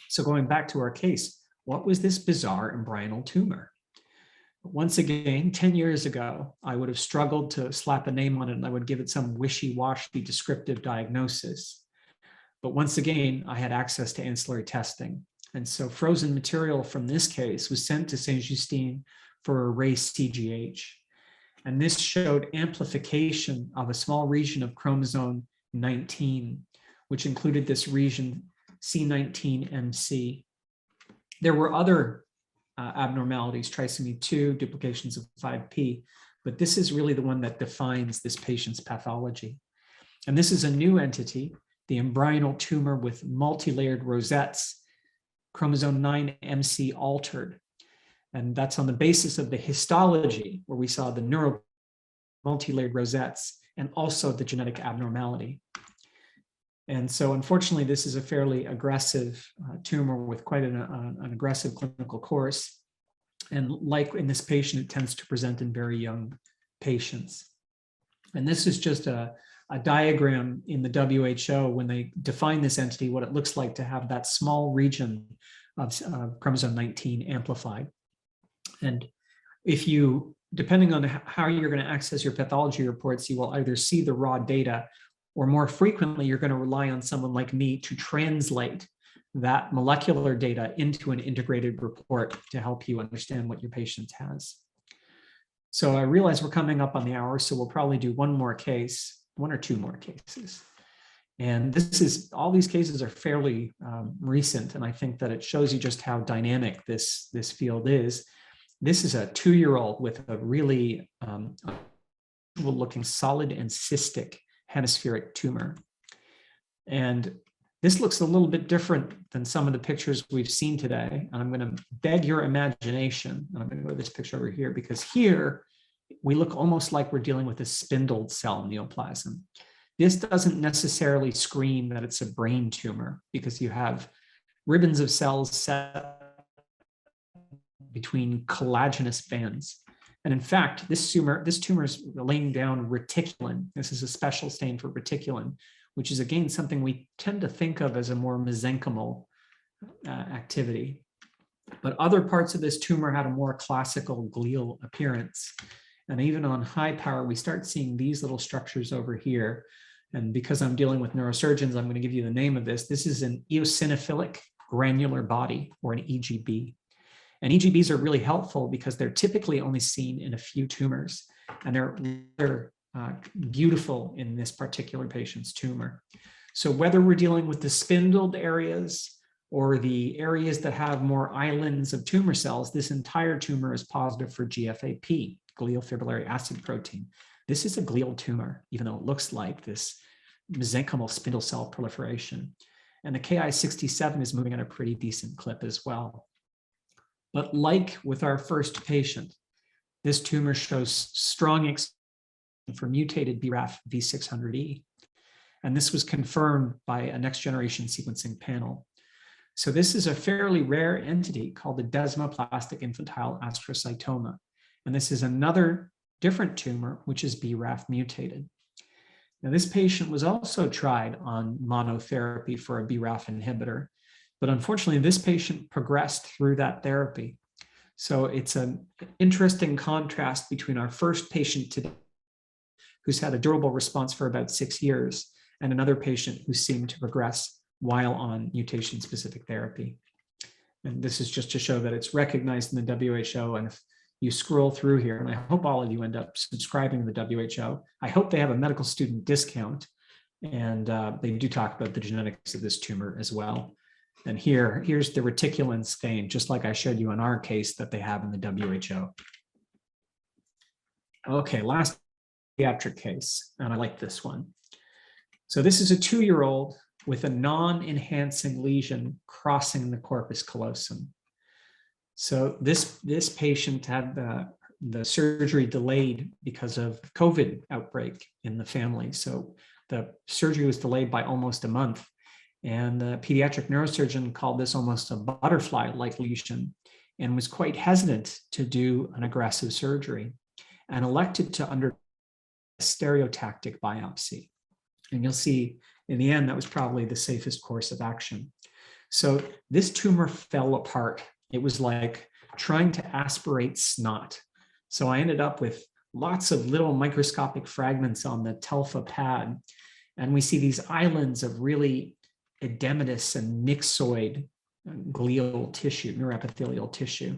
So going back to our case, what was this bizarre embryonal tumor? Once again, 10 years ago, I would have struggled to slap a name on it and I would give it some wishy-washy descriptive diagnosis. But once again, I had access to ancillary testing. And so frozen material from this case was sent to Saint-Justine for a race CGH. And this showed amplification of a small region of chromosome 19, which included this region C19MC. There were other abnormalities, trisomy 2, duplications of 5p, but this is really the one that defines this patient's pathology. And this is a new entity, the embryonal tumor with multi-layered rosettes, chromosome 9MC altered. And that's on the basis of the histology, where we saw the neuro multi-layered rosettes and also the genetic abnormality. And so unfortunately, this is a fairly aggressive tumor with quite an aggressive clinical course. And like in this patient, it tends to present in very young patients. And this is just a diagram in the WHO when they define this entity, what it looks like to have that small region of chromosome 19 amplified. And if you, depending on how you're going to access your pathology reports, you will either see the raw data, or more frequently, you're going to rely on someone like me to translate that molecular data into an integrated report to help you understand what your patient has. So I realize we're coming up on the hour, so we'll probably do one more case, one or two more cases. And this is, all these cases are fairly recent, and I think that it shows you just how dynamic this field is. This is a 2-year-old with a really looking solid and cystic hemispheric tumor. And this looks a little bit different than some of the pictures we've seen today. And I'm going to beg your imagination. And I'm going to go to this picture over here, because here we look almost like we're dealing with a spindled cell neoplasm. This doesn't necessarily scream that it's a brain tumor, because you have ribbons of cells set between collagenous bands. And in fact, this tumor is laying down reticulin. This is a special stain for reticulin, which is again something we tend to think of as a more mesenchymal activity. But other parts of this tumor had a more classical glial appearance. And even on high power, we start seeing these little structures over here. And because I'm dealing with neurosurgeons, I'm going to give you the name of this. This is an eosinophilic granular body, or an EGB. And EGBs are really helpful because they're typically only seen in a few tumors, and they're beautiful in this particular patient's tumor. So whether we're dealing with the spindled areas or the areas that have more islands of tumor cells, this entire tumor is positive for GFAP, glial fibrillary acid protein. This is a glial tumor, even though it looks like this mesenchymal spindle cell proliferation. And the Ki-67 is moving at a pretty decent clip as well. But like with our first patient, this tumor shows strong expression for mutated BRAF V600E. And this was confirmed by a next generation sequencing panel. So this is a fairly rare entity called the desmoplastic infantile astrocytoma. And this is another different tumor, which is BRAF mutated. Now, this patient was also tried on monotherapy for a BRAF inhibitor, but unfortunately, this patient progressed through that therapy. So it's an interesting contrast between our first patient today, who's had a durable response for about 6 years, and another patient who seemed to progress while on mutation-specific therapy. And this is just to show that it's recognized in the WHO. And if you scroll through here, and I hope all of you end up subscribing to the WHO, I hope they have a medical student discount. And they do talk about the genetics of this tumor as well. And here's the reticulin stain, just like I showed you in our case that they have in the WHO. Okay, last pediatric case, and I like this one. So this is a 2-year-old with a non-enhancing lesion crossing the corpus callosum. So this patient had the surgery delayed because of COVID outbreak in the family. So the surgery was delayed by almost a month. And the pediatric neurosurgeon called this almost a butterfly-like lesion and was quite hesitant to do an aggressive surgery and elected to undergo a stereotactic biopsy. And you'll see in the end, that was probably the safest course of action. So this tumor fell apart. It was like trying to aspirate snot. So I ended up with lots of little microscopic fragments on the TELFA pad. And we see these islands of really edematous and myxoid glial tissue, neuroepithelial tissue.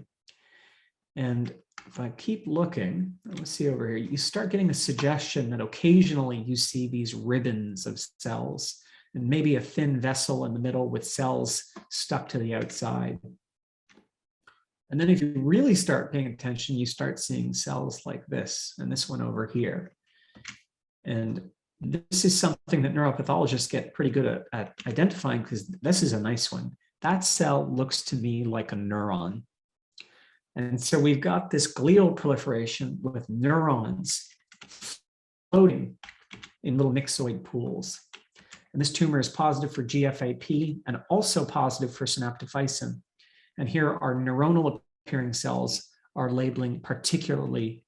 And if I keep looking, let's see over here, you start getting a suggestion that occasionally you see these ribbons of cells and maybe a thin vessel in the middle with cells stuck to the outside. And then if you really start paying attention, you start seeing cells like this and this one over here. And this is something that neuropathologists get pretty good at identifying, because this is a nice one. That cell looks to me like a neuron. And so we've got this glial proliferation with neurons floating in little myxoid pools. And this tumor is positive for GFAP and also positive for synaptophysin. And here our neuronal appearing cells are labeling particularly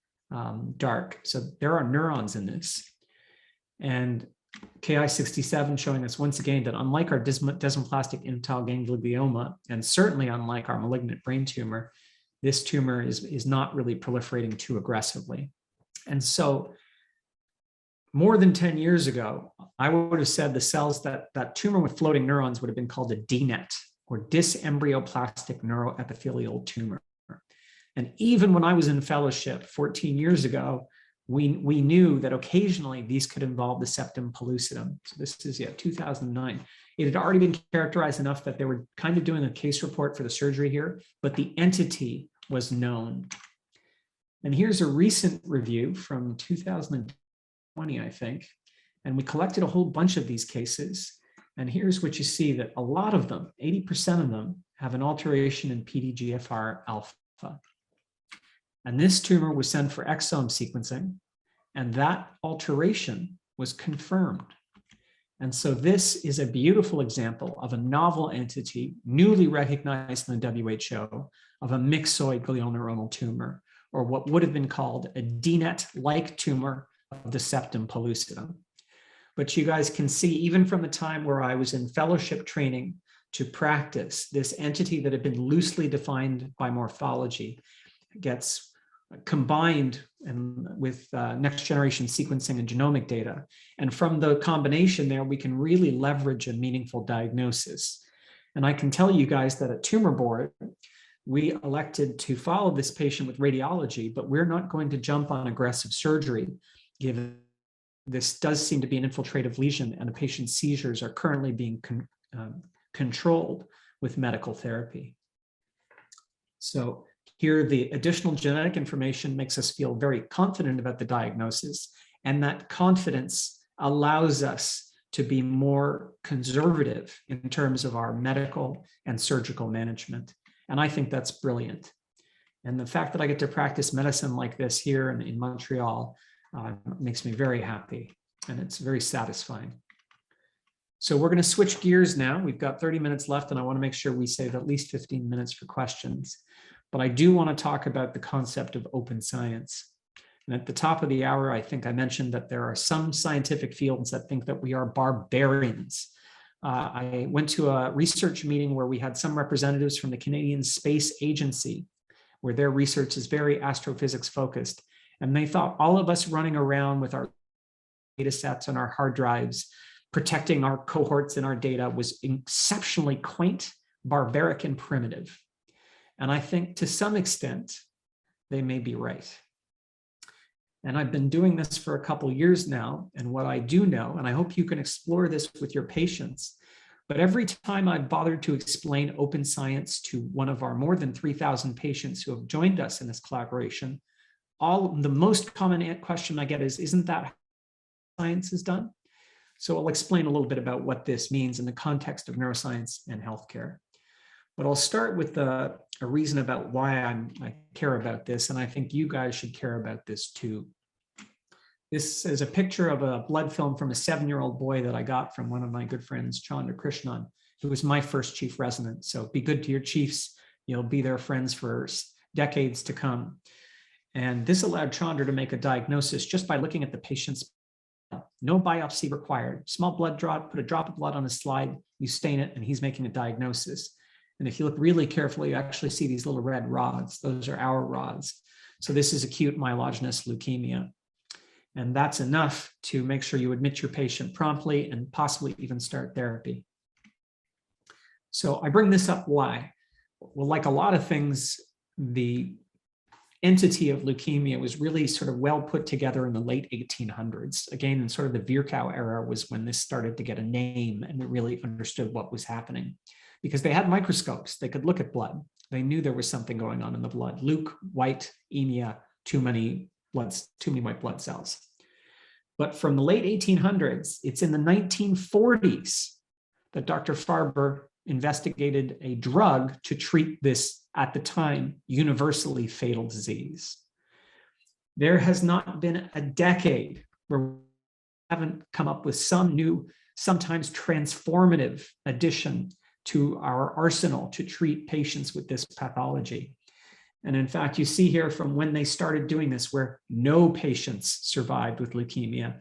dark. So there are neurons in this. And Ki-67 showing us once again that unlike our desmoplastic infantile ganglioma, and certainly unlike our malignant brain tumor, this tumor is not really proliferating too aggressively. And so more than 10 years ago, I would have said the cells that tumor with floating neurons would have been called a DNET, or dysembryoplastic neuroepithelial tumor. And even when I was in fellowship 14 years ago, we knew that occasionally these could involve the septum pellucidum. So this is 2009. It had already been characterized enough that they were kind of doing a case report for the surgery here, but the entity was known. And here's a recent review from 2020, I think. And we collected a whole bunch of these cases. And here's what you see, that a lot of them, 80% of them, have an alteration in PDGFR alpha. And this tumor was sent for exome sequencing, and that alteration was confirmed. And so this is a beautiful example of a novel entity, newly recognized in the WHO, of a myxoid glioneuronal tumor, or what would have been called a DNET-like tumor of the septum pellucidum. But you guys can see, even from the time where I was in fellowship training to practice, this entity that had been loosely defined by morphology gets combined with next generation sequencing and genomic data. And from the combination there, we can really leverage a meaningful diagnosis. And I can tell you guys that at Tumor Board, we elected to follow this patient with radiology, but we're not going to jump on aggressive surgery, given this does seem to be an infiltrative lesion and the patient's seizures are currently being controlled with medical therapy. So here, the additional genetic information makes us feel very confident about the diagnosis, and that confidence allows us to be more conservative in terms of our medical and surgical management. And I think that's brilliant. And the fact that I get to practice medicine like this here in Montreal makes me very happy, and it's very satisfying. So we're going to switch gears now. We've got 30 minutes left, and I want to make sure we save at least 15 minutes for questions. But I do want to talk about the concept of open science. And at the top of the hour, I think I mentioned that there are some scientific fields that think that we are barbarians. I went to a research meeting where we had some representatives from the Canadian Space Agency, where their research is very astrophysics focused. And they thought all of us running around with our data sets and our hard drives, protecting our cohorts and our data was exceptionally quaint, barbaric, and primitive. And I think to some extent, they may be right. And I've been doing this for a couple years now. And what I do know, and I hope you can explore this with your patients, but every time I've bothered to explain open science to one of our more than 3,000 patients who have joined us in this collaboration, the most common question I get is, isn't that how science is done? So I'll explain a little bit about what this means in the context of neuroscience and healthcare. But I'll start with a reason about why I care about this, and I think you guys should care about this too. This is a picture of a blood film from a 7-year-old boy that I got from one of my good friends, Chandra Krishnan, who was my first chief resident. So be good to your chiefs. You'll be their friends for decades to come. And this allowed Chandra to make a diagnosis just by looking at the patient's blood. No biopsy required. Small blood draw, put a drop of blood on a slide, you stain it, and he's making a diagnosis. And if you look really carefully, you actually see these little red rods. Those are our rods. So this is acute myelogenous leukemia. And that's enough to make sure you admit your patient promptly and possibly even start therapy. So I bring this up, why? Well, like a lot of things, the entity of leukemia was really sort of well put together in the late 1800s. Again, in sort of the Virchow era was when this started to get a name and we really understood what was happening. Because they had microscopes, they could look at blood. They knew there was something going on in the blood. White too many white blood cells. But from the late 1800s, it's in the 1940s that Dr. Farber investigated a drug to treat this, at the time, universally fatal disease. There has not been a decade where we haven't come up with some new, sometimes transformative addition to our arsenal to treat patients with this pathology. And in fact, you see here from when they started doing this, where no patients survived with leukemia,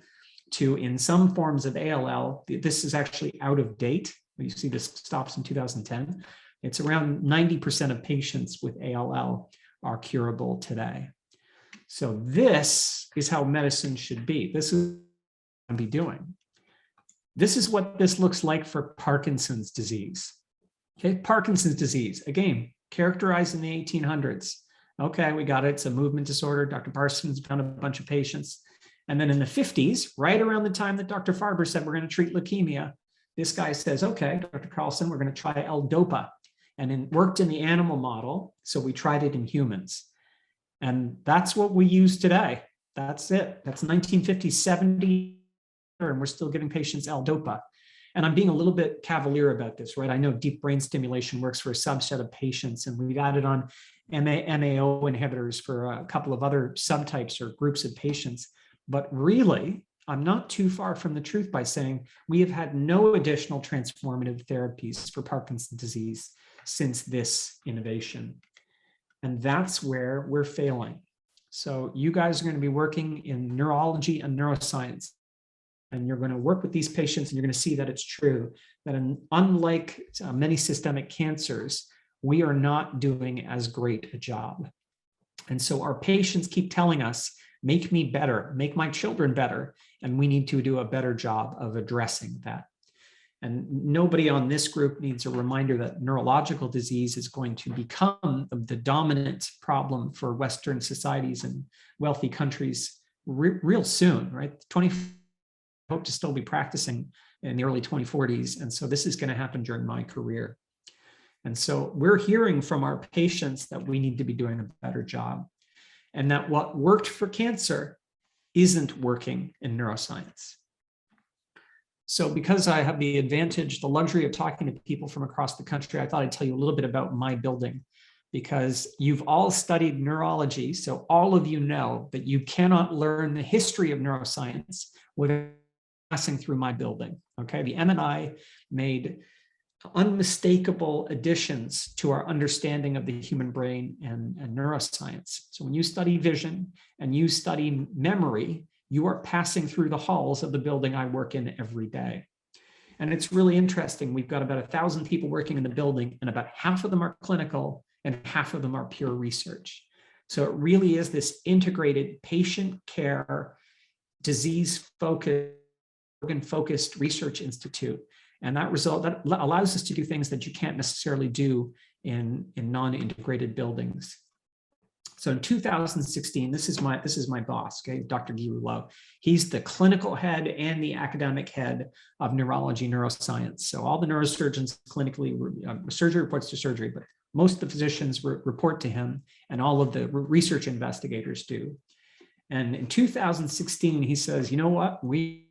to in some forms of ALL, this is actually out of date. You see this stops in 2010. It's around 90% of patients with ALL are curable today. So this is how medicine should be. This is what I'm be doing. This is what this looks like for Parkinson's disease. Okay, Parkinson's disease, again, characterized in the 1800s. Okay, we got it. It's a movement disorder. Dr. Parsons found a bunch of patients. And then in the 50s, right around the time that Dr. Farber said we're going to treat leukemia, this guy says, okay, Dr. Carlson, we're going to try L-DOPA. And it worked in the animal model, so we tried it in humans. And that's what we use today. That's it. That's 1950, 70, and we're still giving patients L-DOPA. And I'm being a little bit cavalier about this, right? I know deep brain stimulation works for a subset of patients, and we've added on MAO inhibitors for a couple of other subtypes or groups of patients. But really, I'm not too far from the truth by saying we have had no additional transformative therapies for Parkinson's disease since this innovation. And that's where we're failing. So you guys are going to be working in neurology and neuroscience. And you're going to work with these patients and you're going to see that it's true that unlike many systemic cancers, we are not doing as great a job. And so our patients keep telling us, make me better, make my children better. And we need to do a better job of addressing that. And nobody on this group needs a reminder that neurological disease is going to become the dominant problem for Western societies and wealthy countries real soon, right? Hope to still be practicing in the early 2040s. And so this is going to happen during my career. And so we're hearing from our patients that we need to be doing a better job, and that what worked for cancer isn't working in neuroscience. So because I have the advantage, the luxury of talking to people from across the country, I thought I'd tell you a little bit about my building, because you've all studied neurology. So all of you know that you cannot learn the history of neuroscience without passing through my building. Okay, the M&I made unmistakable additions to our understanding of the human brain and neuroscience. So when you study vision and you study memory, you are passing through the halls of the building I work in every day. And it's really interesting. We've got about 1,000 people working in the building, and about half of them are clinical and half of them are pure research. So it really is this integrated patient care, disease-focused, organ-focused research institute. And that allows us to do things that you can't necessarily do in non-integrated buildings. So in 2016, this is my boss, okay, Dr. Guy Rouleau. He's the clinical head and the academic head of neurology, neuroscience. So all the neurosurgeons clinically, surgery reports to surgery, but most of the physicians report to him, and all of the research investigators do. And in 2016, he says, you know what, we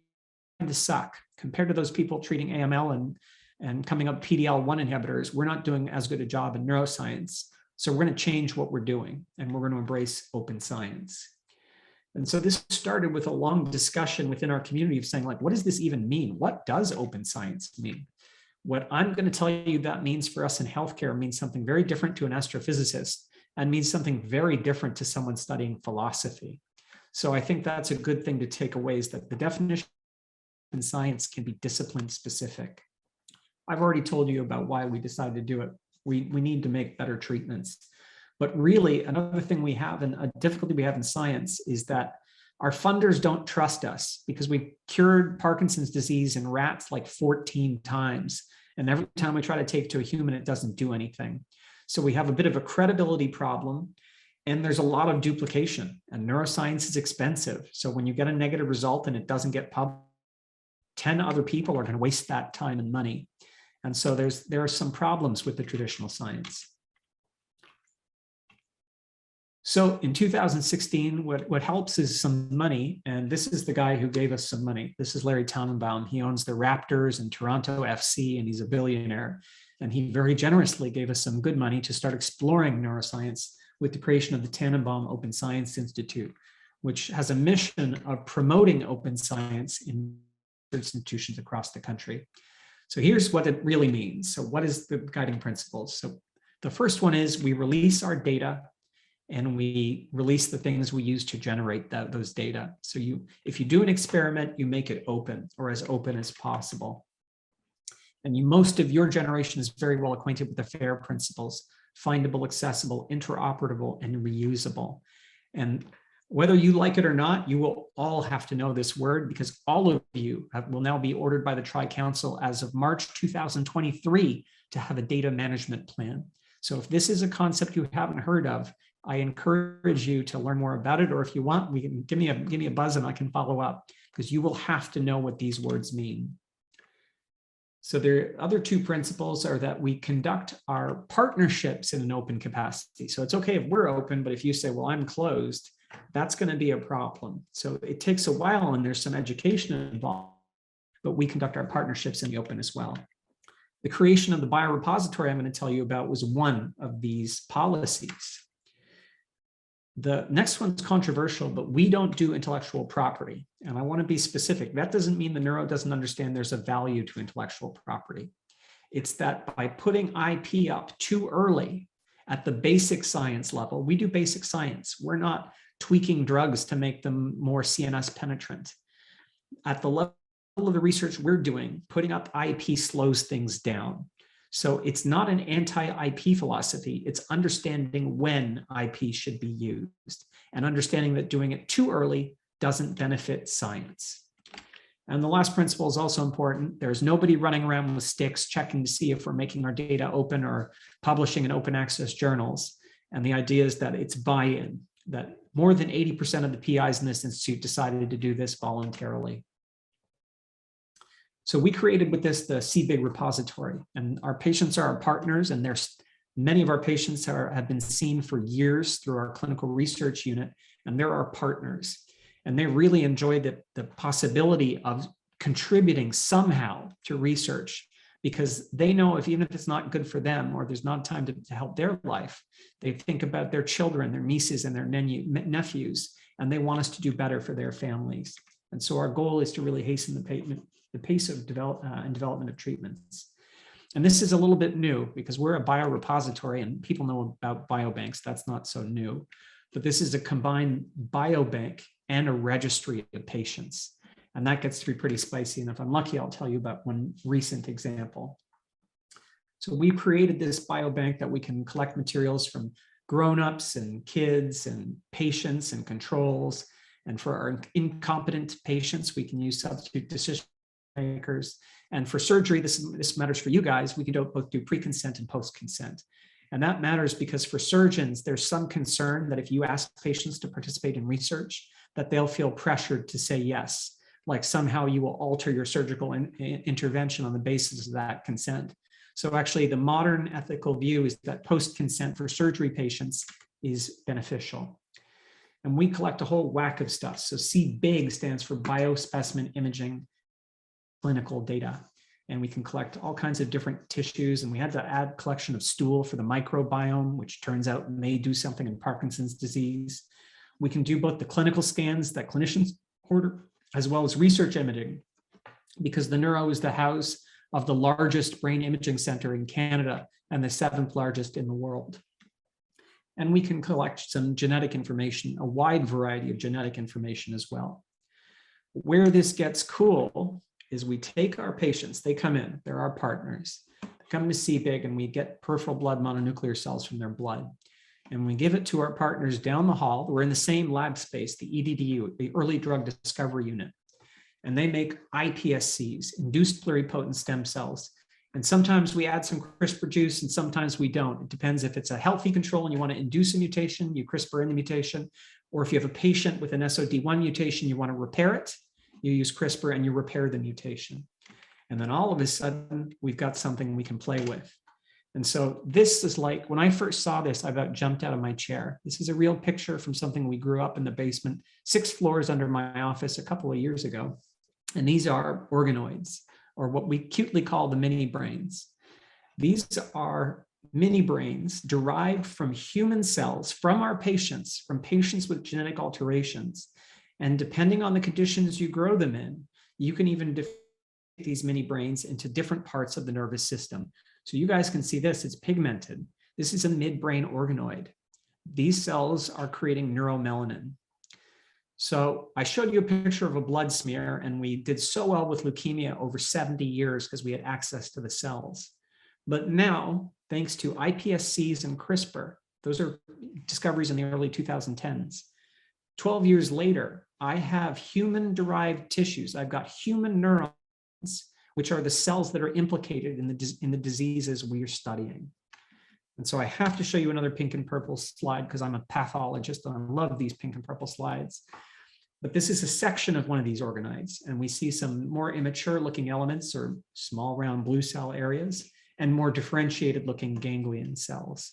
suck compared to those people treating AML and coming up PD-L1 inhibitors. We're not doing as good a job in neuroscience. So we're going to change what we're doing, and we're going to embrace open science. And so this started with a long discussion within our community of saying, like, what does this even mean? What does open science mean? What I'm going to tell you that means for us in healthcare means something very different to an astrophysicist, and means something very different to someone studying philosophy. So I think that's a good thing to take away, is that the definition in science can be discipline specific. I've already told you about why we decided to do it. We need to make better treatments. But really, another thing we have, and a difficulty we have in science, is that our funders don't trust us, because we cured Parkinson's disease in rats like 14 times. And every time we try to take to a human, it doesn't do anything. So we have a bit of a credibility problem, and there's a lot of duplication, and neuroscience is expensive. So when you get a negative result and it doesn't get published, 10 other people are going to waste that time and money. And so there are some problems with the traditional science. So in 2016, what helps is some money. And this is the guy who gave us some money. This is Larry Tannenbaum. He owns the Raptors and Toronto FC, and he's a billionaire. And he very generously gave us some good money to start exploring neuroscience with the creation of the Tannenbaum Open Science Institute, which has a mission of promoting open science in institutions across the country. So here's what it really means. So what is the guiding principles? So the first one is we release our data, and we release the things we use to generate those data. So if you do an experiment, you make it open, or as open as possible. And most of your generation is very well acquainted with the FAIR principles: findable, accessible, interoperable, and reusable. And whether you like it or not, you will all have to know this word, because all of you will now be ordered by the Tri-Council as of March 2023 to have a data management plan. So if this is a concept you haven't heard of, I encourage you to learn more about it, or if you want, we can give me a buzz and I can follow up, because you will have to know what these words mean. So the other two principles are that we conduct our partnerships in an open capacity. So it's okay if we're open, but if you say, well, I'm closed, that's going to be a problem. So it takes a while and there's some education involved, but we conduct our partnerships in the open as well. The creation of the biorepository I'm going to tell you about was one of these policies. The next one's controversial, but we don't do intellectual property. And I want to be specific. That doesn't mean the neuro doesn't understand there's a value to intellectual property. It's that by putting IP up too early at the basic science level, we do basic science. We're not tweaking drugs to make them more CNS penetrant. At the level of the research we're doing, putting up IP slows things down. So it's not an anti-IP philosophy, it's understanding when IP should be used and understanding that doing it too early doesn't benefit science. And the last principle is also important. There's nobody running around with sticks checking to see if we're making our data open or publishing in open access journals. And the idea is that it's buy-in, that more than 80% of the PIs in this institute decided to do this voluntarily. So we created with this the CBIG repository, and our patients are our partners, and many of our patients have been seen for years through our clinical research unit, and they're our partners. And they really enjoy the possibility of contributing somehow to research, because they know even if it's not good for them or there's not time to help their life, they think about their children, their nieces and their nephews, and they want us to do better for their families. And so our goal is to really hasten the pace of development of treatments. And this is a little bit new because we're a biorepository and people know about biobanks. That's not so new, but this is a combined biobank and a registry of patients. And that gets to be pretty spicy. And if I'm lucky, I'll tell you about one recent example. So we created this biobank that we can collect materials from grown-ups and kids and patients and controls. And for our incompetent patients, we can use substitute decision makers. And for surgery, this matters for you guys. We can both do pre-consent and post-consent. And that matters because for surgeons, there's some concern that if you ask patients to participate in research, that they'll feel pressured to say yes, like somehow you will alter your surgical intervention on the basis of that consent. So actually the modern ethical view is that post-consent for surgery patients is beneficial. And we collect a whole whack of stuff. So CBIG stands for biospecimen imaging clinical data. And we can collect all kinds of different tissues. And we had to add collection of stool for the microbiome, which turns out may do something in Parkinson's disease. We can do both the clinical scans that clinicians order, as well as research imaging, because the Neuro is the house of the largest brain imaging center in Canada and the 7th largest in the world. And we can collect some genetic information, a wide variety of genetic information as well. Where this gets cool is we take our patients, they come in, they're our partners, they come to CBIG and we get peripheral blood mononuclear cells from their blood. And we give it to our partners down the hall. We're in the same lab space, the EDDU, the Early Drug Discovery Unit. And they make iPSCs, induced pluripotent stem cells. And sometimes we add some CRISPR juice and sometimes we don't. It depends if it's a healthy control and you want to induce a mutation, you CRISPR in the mutation, or if you have a patient with an SOD1 mutation, you want to repair it, you use CRISPR and you repair the mutation. And then all of a sudden, we've got something we can play with. And so this is like, when I first saw this, I about jumped out of my chair. This is a real picture from something we grew up in the basement, 6 floors under my office a couple of years ago. And these are organoids, or what we cutely call the mini brains. These are mini brains derived from human cells, from our patients, from patients with genetic alterations. And depending on the conditions you grow them in, you can even differentiate these mini brains into different parts of the nervous system. So you guys can see this, it's pigmented. This is a midbrain organoid. These cells are creating neuromelanin. So I showed you a picture of a blood smear, and we did so well with leukemia over 70 years because we had access to the cells. But now, thanks to iPSCs and CRISPR, those are discoveries in the early 2010s. 12 years later, I have human-derived tissues. I've got human neurons, which are the cells that are implicated in the diseases we are studying. And so I have to show you another pink and purple slide because I'm a pathologist and I love these pink and purple slides. But this is a section of one of these organoids, and we see some more immature looking elements or small round blue cell areas and more differentiated looking ganglion cells.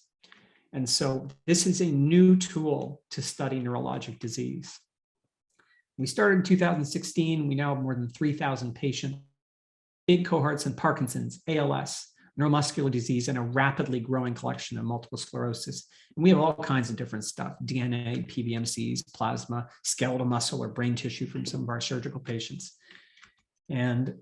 And so this is a new tool to study neurologic disease. We started in 2016. We now have more than 3,000 patients, big cohorts in Parkinson's, ALS, neuromuscular disease, and a rapidly growing collection of multiple sclerosis. And we have all kinds of different stuff, DNA, PBMCs, plasma, skeletal muscle, or brain tissue from some of our surgical patients. And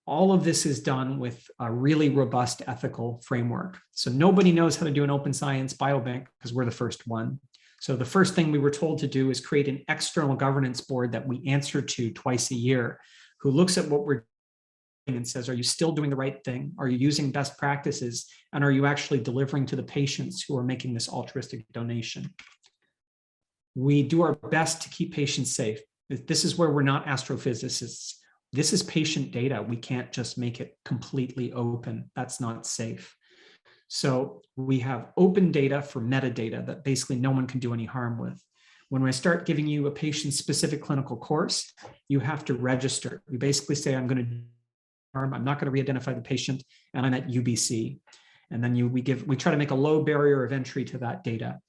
all of this is done with a really robust ethical framework. So nobody knows how to do an open science biobank because we're the first one. So the first thing we were told to do is create an external governance board that we answer to twice a year, who looks at what we're doing and says, are you still doing the right thing? Are you using best practices? And are you actually delivering to the patients who are making this altruistic donation? We do our best to keep patients safe. This is where we're not astrophysicists. This is patient data. We can't just make it completely open. That's not safe. So we have open data for metadata that basically no one can do any harm with. When I start giving you a patient-specific clinical course, you have to register. You basically say, I'm going to do harm. I'm not going to re-identify the patient, and I'm at UBC. And then we try to make a low barrier of entry to that data.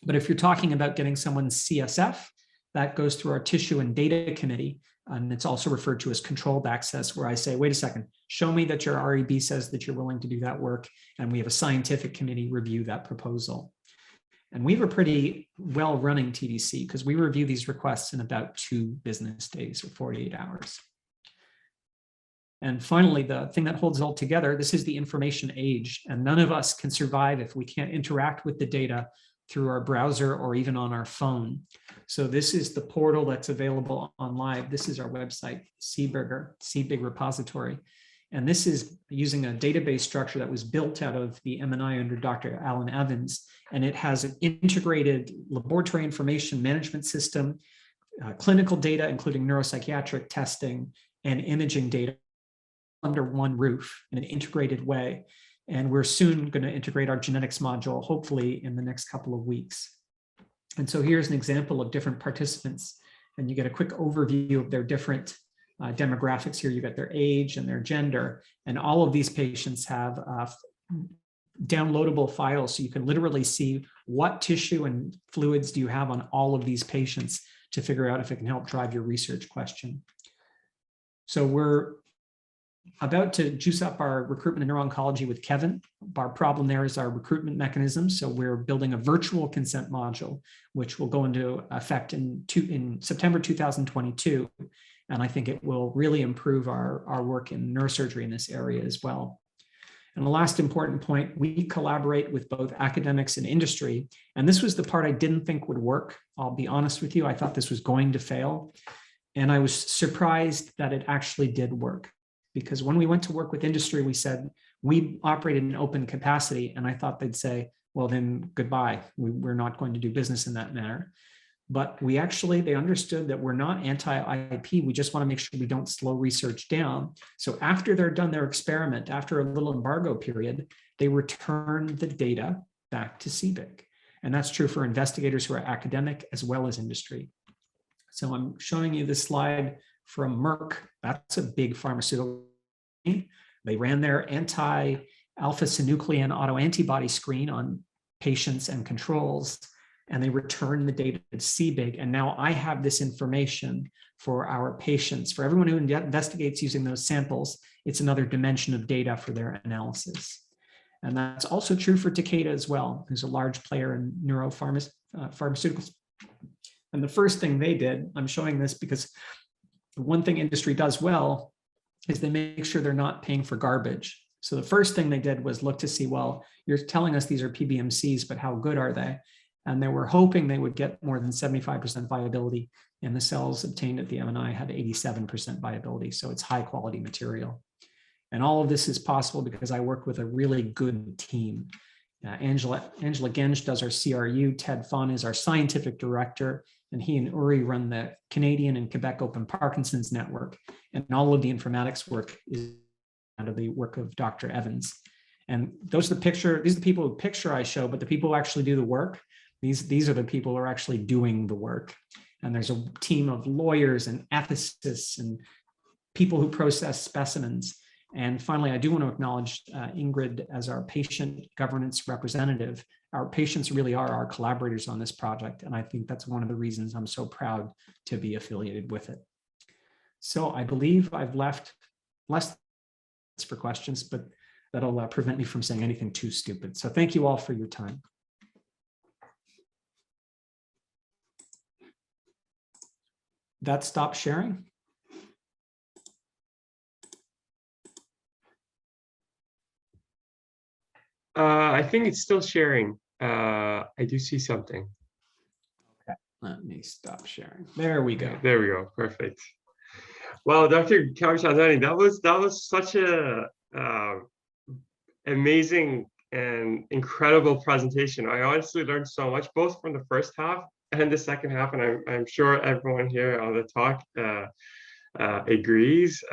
But if you're talking about getting someone's CSF, that goes through our tissue and data committee. And it's also referred to as controlled access, where I say, wait a second, show me that your REB says that you're willing to do that work. And we have a scientific committee review that proposal. And we have a pretty well-running TDC because we review these requests in about 2 business days or 48 hours. And finally, the thing that holds it all together, this is the information age. And none of us can survive if we can't interact with the data through our browser or even on our phone. So this is the portal that's available online. This is our website, CBIG repository. And this is using a database structure that was built out of the M&I under Dr. Alan Evans. And it has an integrated laboratory information management system, clinical data, including neuropsychiatric testing and imaging data under one roof in an integrated way. And we're soon going to integrate our genetics module, hopefully in the next couple of weeks. And so here's an example of different participants. And you get a quick overview of their different demographics here. You got their age and their gender. And all of these patients have downloadable files. So you can literally see what tissue and fluids do you have on all of these patients to figure out if it can help drive your research question. So we're about to juice up our recruitment in neuro-oncology with Kevin. Our problem there is our recruitment mechanism. So we're building a virtual consent module, which will go into effect in September 2022. And I think it will really improve our work in neurosurgery in this area as well. And the last important point, we collaborate with both academics and industry. And this was the part I didn't think would work. I'll be honest with you. I thought this was going to fail. And I was surprised that it actually did work. Because when we went to work with industry, we said, we operate in an open capacity. And I thought they'd say, well, then goodbye. We're not going to do business in that manner. but they understood that we're not anti-IP. We just want to make sure we don't slow research down. So after they're done their experiment, after a little embargo period, they return the data back to CBIG. And that's true for investigators who are academic as well as industry. So I'm showing you this slide from Merck. That's a big pharmaceutical company. They ran their anti-alpha-synuclein autoantibody screen on patients and controls, and they returned the data to CBIG. And now I have this information for our patients. For everyone who investigates using those samples, it's another dimension of data for their analysis. And that's also true for Takeda as well, who's a large player in pharmaceuticals. And the first thing they did, I'm showing this because the one thing industry does well is they make sure they're not paying for garbage. So the first thing they did was look to see, well, you're telling us these are PBMCs, but how good are they? And they were hoping they would get more than 75% viability, and the cells obtained at the MNI had 87% viability. So it's high quality material. And all of this is possible because I work with a really good team. Angela Genge does our CRU, Ted Fon is our scientific director, and he and Uri run the Canadian and Quebec Open Parkinson's Network. And all of the informatics work is out of the work of Dr. Evans. And these are the people who picture I show, but the people who actually do the work, these are the people who are actually doing the work. And there's a team of lawyers and ethicists and people who process specimens. And finally, I do want to acknowledge Ingrid as our patient governance representative. Our patients really are our collaborators on this project. And I think that's one of the reasons I'm so proud to be affiliated with it. So I believe I've left less for questions, but that'll prevent me from saying anything too stupid. So thank you all for your time. That stop sharing? I think it's still sharing. I do see something. Okay, let me stop sharing. There we go. There we go. Perfect. Well, Dr. Karamchandani, that was such a amazing and incredible presentation. I honestly learned so much, both from the first half and the second half, and I'm sure everyone here on the talk agrees.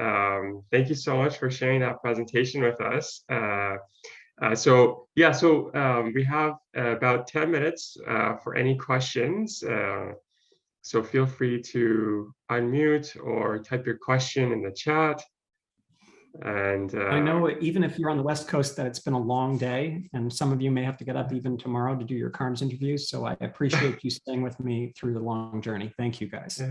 Thank you so much for sharing that presentation with us. So we have about 10 minutes for any questions. So feel free to unmute or type your question in the chat. And I know even if you're on the West Coast that it's been a long day, and some of you may have to get up even tomorrow to do your CARMS interviews. So I appreciate you staying with me through the long journey. Thank you, guys.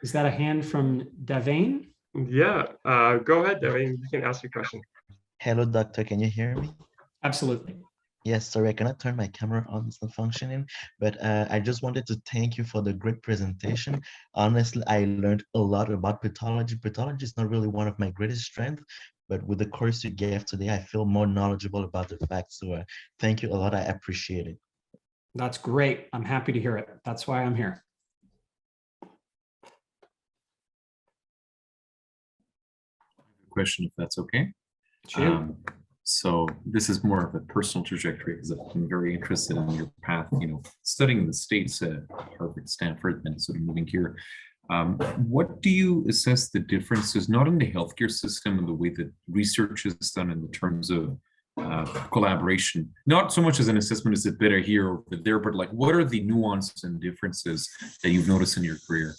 Is that a hand from Davane? Yeah, go ahead, Davane. You can ask your question. Hello, doctor. Can you hear me? Absolutely. Yes, sorry, I cannot turn my camera on, it's not functioning, but I just wanted to thank you for the great presentation. Honestly, I learned a lot about pathology. Pathology is not really one of my greatest strengths, but with the course you gave today, I feel more knowledgeable about the facts. So thank you a lot. I appreciate it. That's great. I'm happy to hear it. That's why I'm here. Question, if that's okay. Sure. So this is more of a personal trajectory because I'm very interested in your path, studying in the States at Harvard, Stanford, and sort of moving here. What do you assess the differences, not in the healthcare system and the way that research is done in the terms of collaboration, not so much as an assessment, is it better here or there, but like, what are the nuances and differences that you've noticed in your career?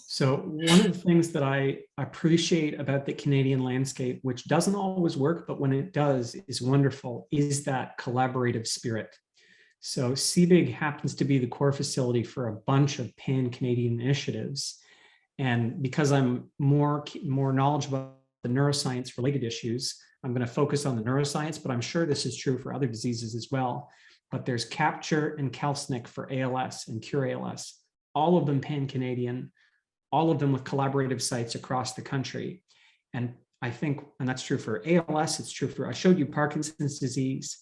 So one of the things that I appreciate about the Canadian landscape, which doesn't always work, but when it does is wonderful, is that collaborative spirit. So CBIG happens to be the core facility for a bunch of pan-Canadian initiatives. And because I'm more knowledgeable about the neuroscience related issues, I'm going to focus on the neuroscience, but I'm sure this is true for other diseases as well. But there's Capture and CalSNC for ALS and Cure ALS, all of them pan-Canadian, all of them with collaborative sites across the country. And I think, and that's true for ALS, it's true for, I showed you Parkinson's disease,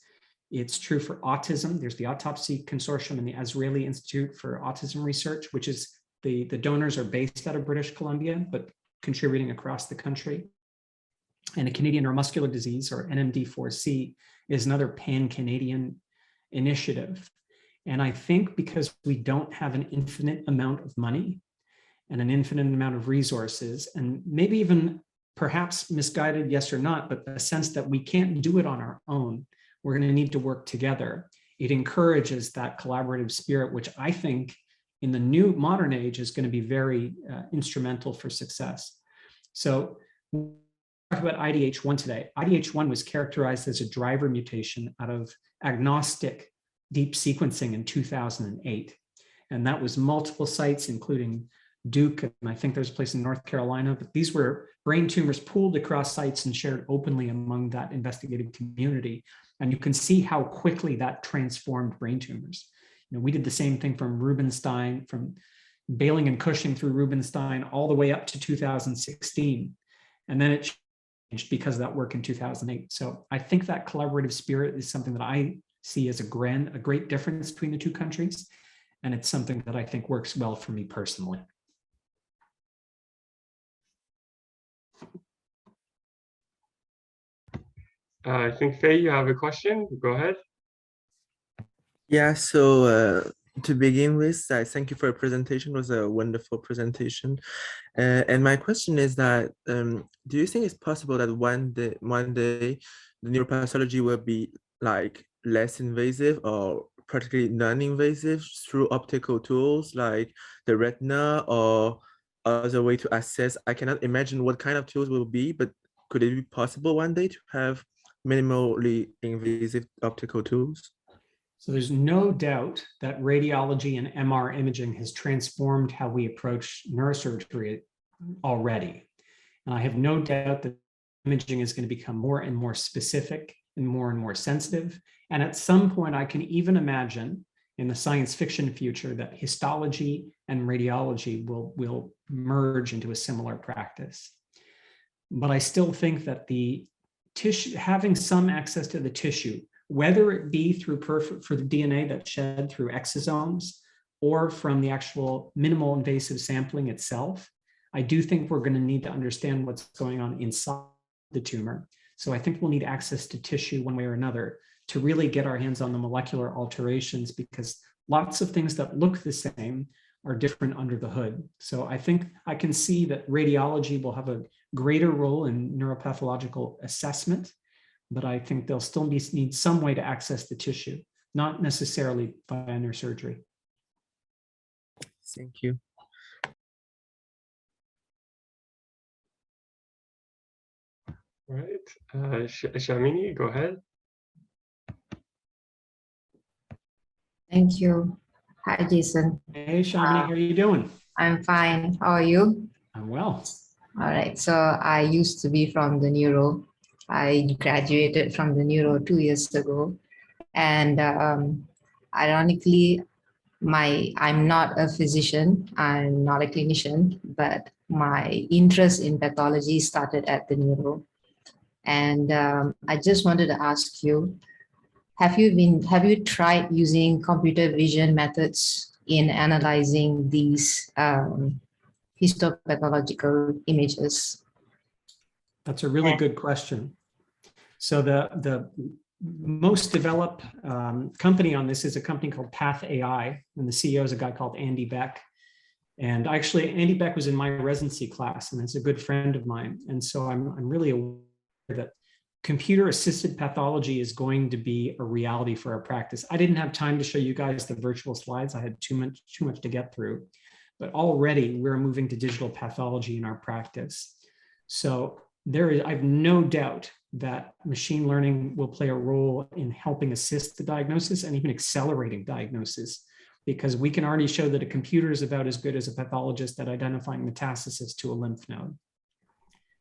it's true for autism. There's the Autopsy Consortium and the Azrieli Institute for Autism Research, which is the donors are based out of British Columbia, but contributing across the country. And a Canadian Neuromuscular Disease, or NMD4C, is another pan-Canadian initiative. And I think because we don't have an infinite amount of money and an infinite amount of resources, and maybe even perhaps misguided, yes or not, but a sense that we can't do it on our own, we're going to need to work together. It encourages that collaborative spirit, which I think in the new modern age is going to be very instrumental for success. So we'll talk about IDH1 today. IDH1 was characterized as a driver mutation out of agnostic deep sequencing in 2008. And that was multiple sites, including Duke, and I think there's a place in North Carolina, but these were brain tumors pooled across sites and shared openly among that investigative community. And you can see how quickly that transformed brain tumors. You know, we did the same thing from Rubenstein, from Bailing and Cushing through Rubenstein, all the way up to 2016. And then it changed because of that work in 2008. So I think that collaborative spirit is something that I see as a great difference between the two countries. And it's something that I think works well for me personally. I think, Faye, you have a question. Go ahead. Yeah, so to begin with, I thank you for your presentation. It was a wonderful presentation. And my question is that, do you think it's possible that one day the neuropathology will be like less invasive or practically non-invasive through optical tools like the retina or other way to assess? I cannot imagine what kind of tools will be, but could it be possible one day to have minimally invasive optical tools? So there's no doubt that radiology and MR imaging has transformed how we approach neurosurgery already. And I have no doubt that imaging is going to become more and more specific and more sensitive. And at some point, I can even imagine in the science fiction future that histology and radiology will merge into a similar practice. But I still think that the tissue, having some access to the tissue, whether it be through for the DNA that's shed through exosomes or from the actual minimal invasive sampling itself, I do think we're going to need to understand what's going on inside the tumor. So I think we'll need access to tissue one way or another to really get our hands on the molecular alterations, because lots of things that look the same are different under the hood. So I think I can see that radiology will have a greater role in neuropathological assessment, but I think they'll still need some way to access the tissue, not necessarily via neurosurgery. Thank you. All right, Shamini, go ahead. Thank you. Hi, Jason. Hey, Shamini, how are you doing? I'm fine. How are you? I'm well. All right. So I used to be from the Neuro. I graduated from the Neuro 2 years ago. And ironically, I'm not a physician. I'm not a clinician, but my interest in pathology started at the Neuro. And I just wanted to ask you, have you tried using computer vision methods in analyzing these histopathological images? That's a really good question. So the most developed company on this is a company called Path AI, and the CEO is a guy called Andy Beck. And actually, Andy Beck was in my residency class, and it's a good friend of mine. And so I'm really aware that computer-assisted pathology is going to be a reality for our practice. I didn't have time to show you guys the virtual slides. I had too much to get through. But already we're moving to digital pathology in our practice. So I have no doubt that machine learning will play a role in helping assist the diagnosis and even accelerating diagnosis, because we can already show that a computer is about as good as a pathologist at identifying metastasis to a lymph node.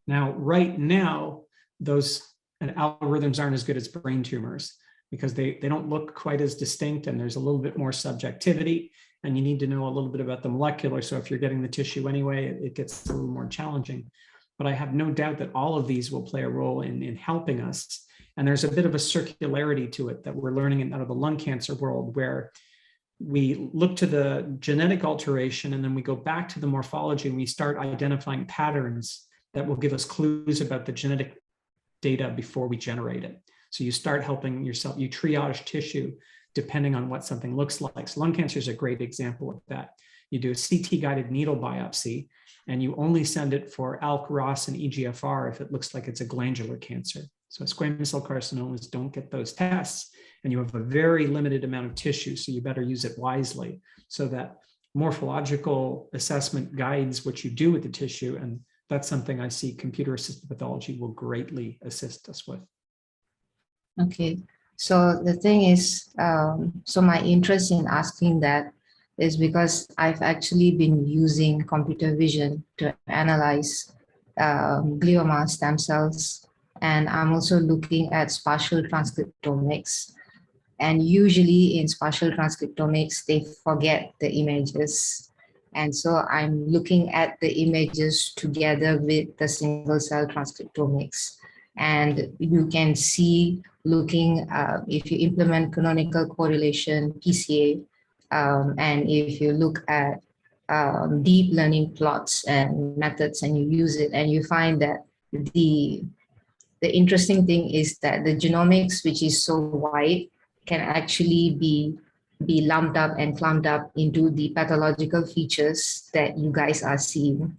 Now, right now, those algorithms aren't as good as brain tumors because they don't look quite as distinct, and there's a little bit more subjectivity, and you need to know a little bit about the molecular. So if you're getting the tissue anyway, it gets a little more challenging. But I have no doubt that all of these will play a role in helping us. And there's a bit of a circularity to it that we're learning out of the lung cancer world, where we look to the genetic alteration and then we go back to the morphology and we start identifying patterns that will give us clues about the genetic data before we generate it. So you start helping yourself, you triage tissue depending on what something looks like. So lung cancer is a great example of that. You do a CT-guided needle biopsy, and you only send it for ALK, ROS, and EGFR if it looks like it's a glandular cancer. So squamous cell carcinomas don't get those tests, and you have a very limited amount of tissue, so you better use it wisely so that morphological assessment guides what you do with the tissue, and that's something I see computer-assisted pathology will greatly assist us with. Okay, so the thing is, so my interest in asking that is because I've actually been using computer vision to analyze glioma stem cells, and I'm also looking at spatial transcriptomics. And usually in spatial transcriptomics, they forget the images. And so I'm looking at the images together with the single cell transcriptomics. And you can see looking, if you implement canonical correlation, PCA, and if you look at deep learning plots and methods and you use it, and you find that the interesting thing is that the genomics, which is so wide, can actually be lumped up and clumped up into the pathological features that you guys are seeing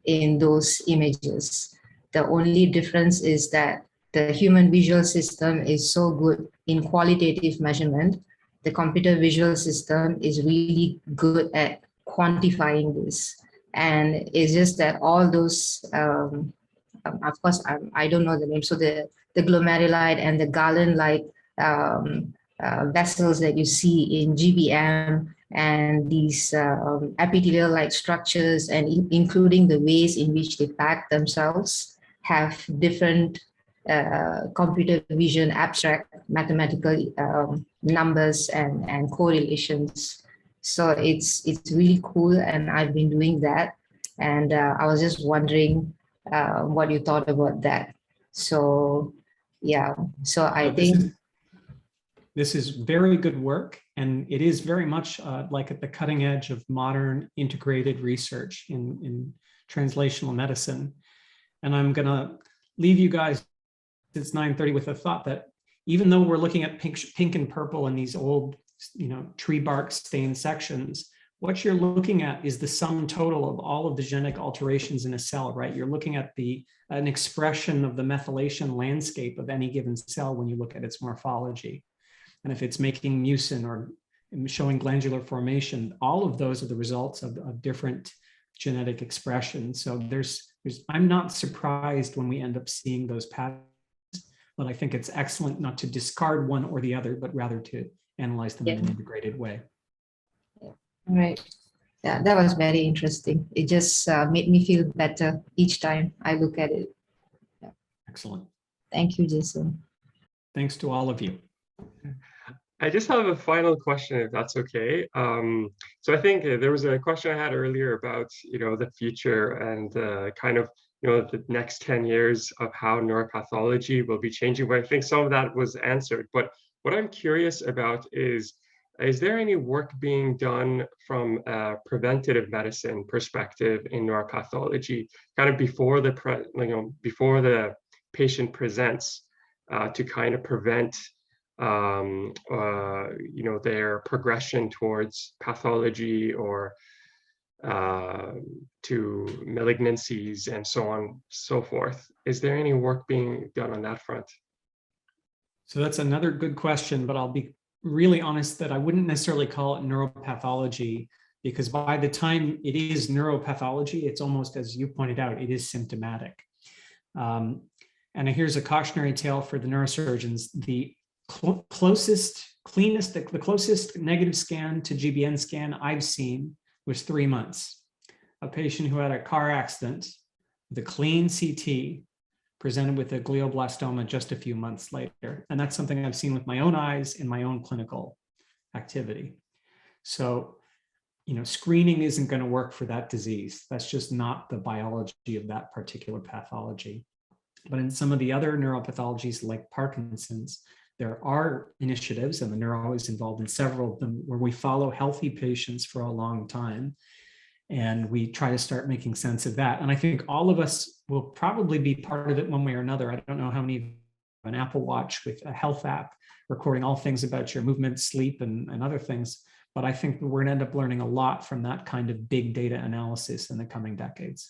in those images. The only difference is that the human visual system is so good in qualitative measurement. The computer visual system is really good at quantifying this. And it's just that all those, of course, I don't know the name. So the glomeruli and the garland-like vessels that you see in GBM and these epithelial-like structures, and including the ways in which they pack themselves, have different computer vision abstract mathematical numbers and correlations. So it's really cool, and I've been doing that. And I was just wondering what you thought about that. So yeah, so I think this is very good work, and it is very much like at the cutting edge of modern integrated research in translational medicine. And I'm gonna leave you guys, it's 9:30, with a thought that even though we're looking at pink and purple in these old, tree bark stained sections, what you're looking at is the sum total of all of the genetic alterations in a cell, right? You're looking at an expression of the methylation landscape of any given cell when you look at its morphology. And if it's making mucin or showing glandular formation, all of those are the results of different genetic expressions. So I'm not surprised when we end up seeing those patterns, but I think it's excellent not to discard one or the other, but rather to analyze them in an integrated way. All right. Yeah, that was very interesting. It just made me feel better each time I look at it. Yeah. Excellent. Thank you, Jason. Thanks to all of you. I just have a final question, if that's okay. So I think there was a question I had earlier about, the future and kind of, the next 10 years of how neuropathology will be changing. But I think some of that was answered. But what I'm curious about is there any work being done from a preventative medicine perspective in neuropathology, kind of before the patient presents, to kind of prevent their progression towards pathology or to malignancies and so on, so forth? Is there any work being done on that front? So that's another good question, but I'll be really honest that I wouldn't necessarily call it neuropathology, because by the time it is neuropathology, it's almost, as you pointed out, it is symptomatic. And here's a cautionary tale for the neurosurgeons. The closest negative scan to GBN scan I've seen was 3 months. A patient who had a car accident with a clean CT presented with a glioblastoma just a few months later. And that's something I've seen with my own eyes in my own clinical activity. So, screening isn't going to work for that disease. That's just not the biology of that particular pathology. But in some of the other neuropathologies like Parkinson's, there are initiatives, and the Neuro is involved in several of them, where we follow healthy patients for a long time, and we try to start making sense of that. And I think all of us will probably be part of it one way or another. I don't know how many an Apple Watch with a health app recording all things about your movement, sleep, and other things. But I think we're gonna end up learning a lot from that kind of big data analysis in the coming decades.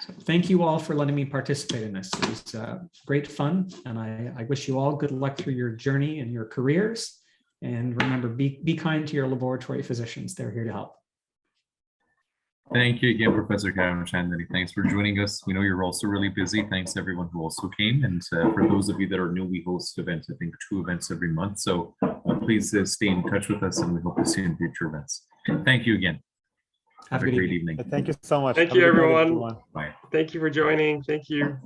So thank you all for letting me participate in this. It was great fun, and I wish you all good luck through your journey and your careers. And remember, be kind to your laboratory physicians. They're here to help. Thank you again, Professor Karamchandani. Thanks for joining us. We know you're also really busy. Thanks to everyone who also came. And for those of you that are new, we host events, I think 2 events every month. So please stay in touch with us, and we hope to see you in future events. Thank you again. Have a great evening. Thank you so much. Thank Have a you, good night, everyone. Bye. Thank you for joining. Thank you.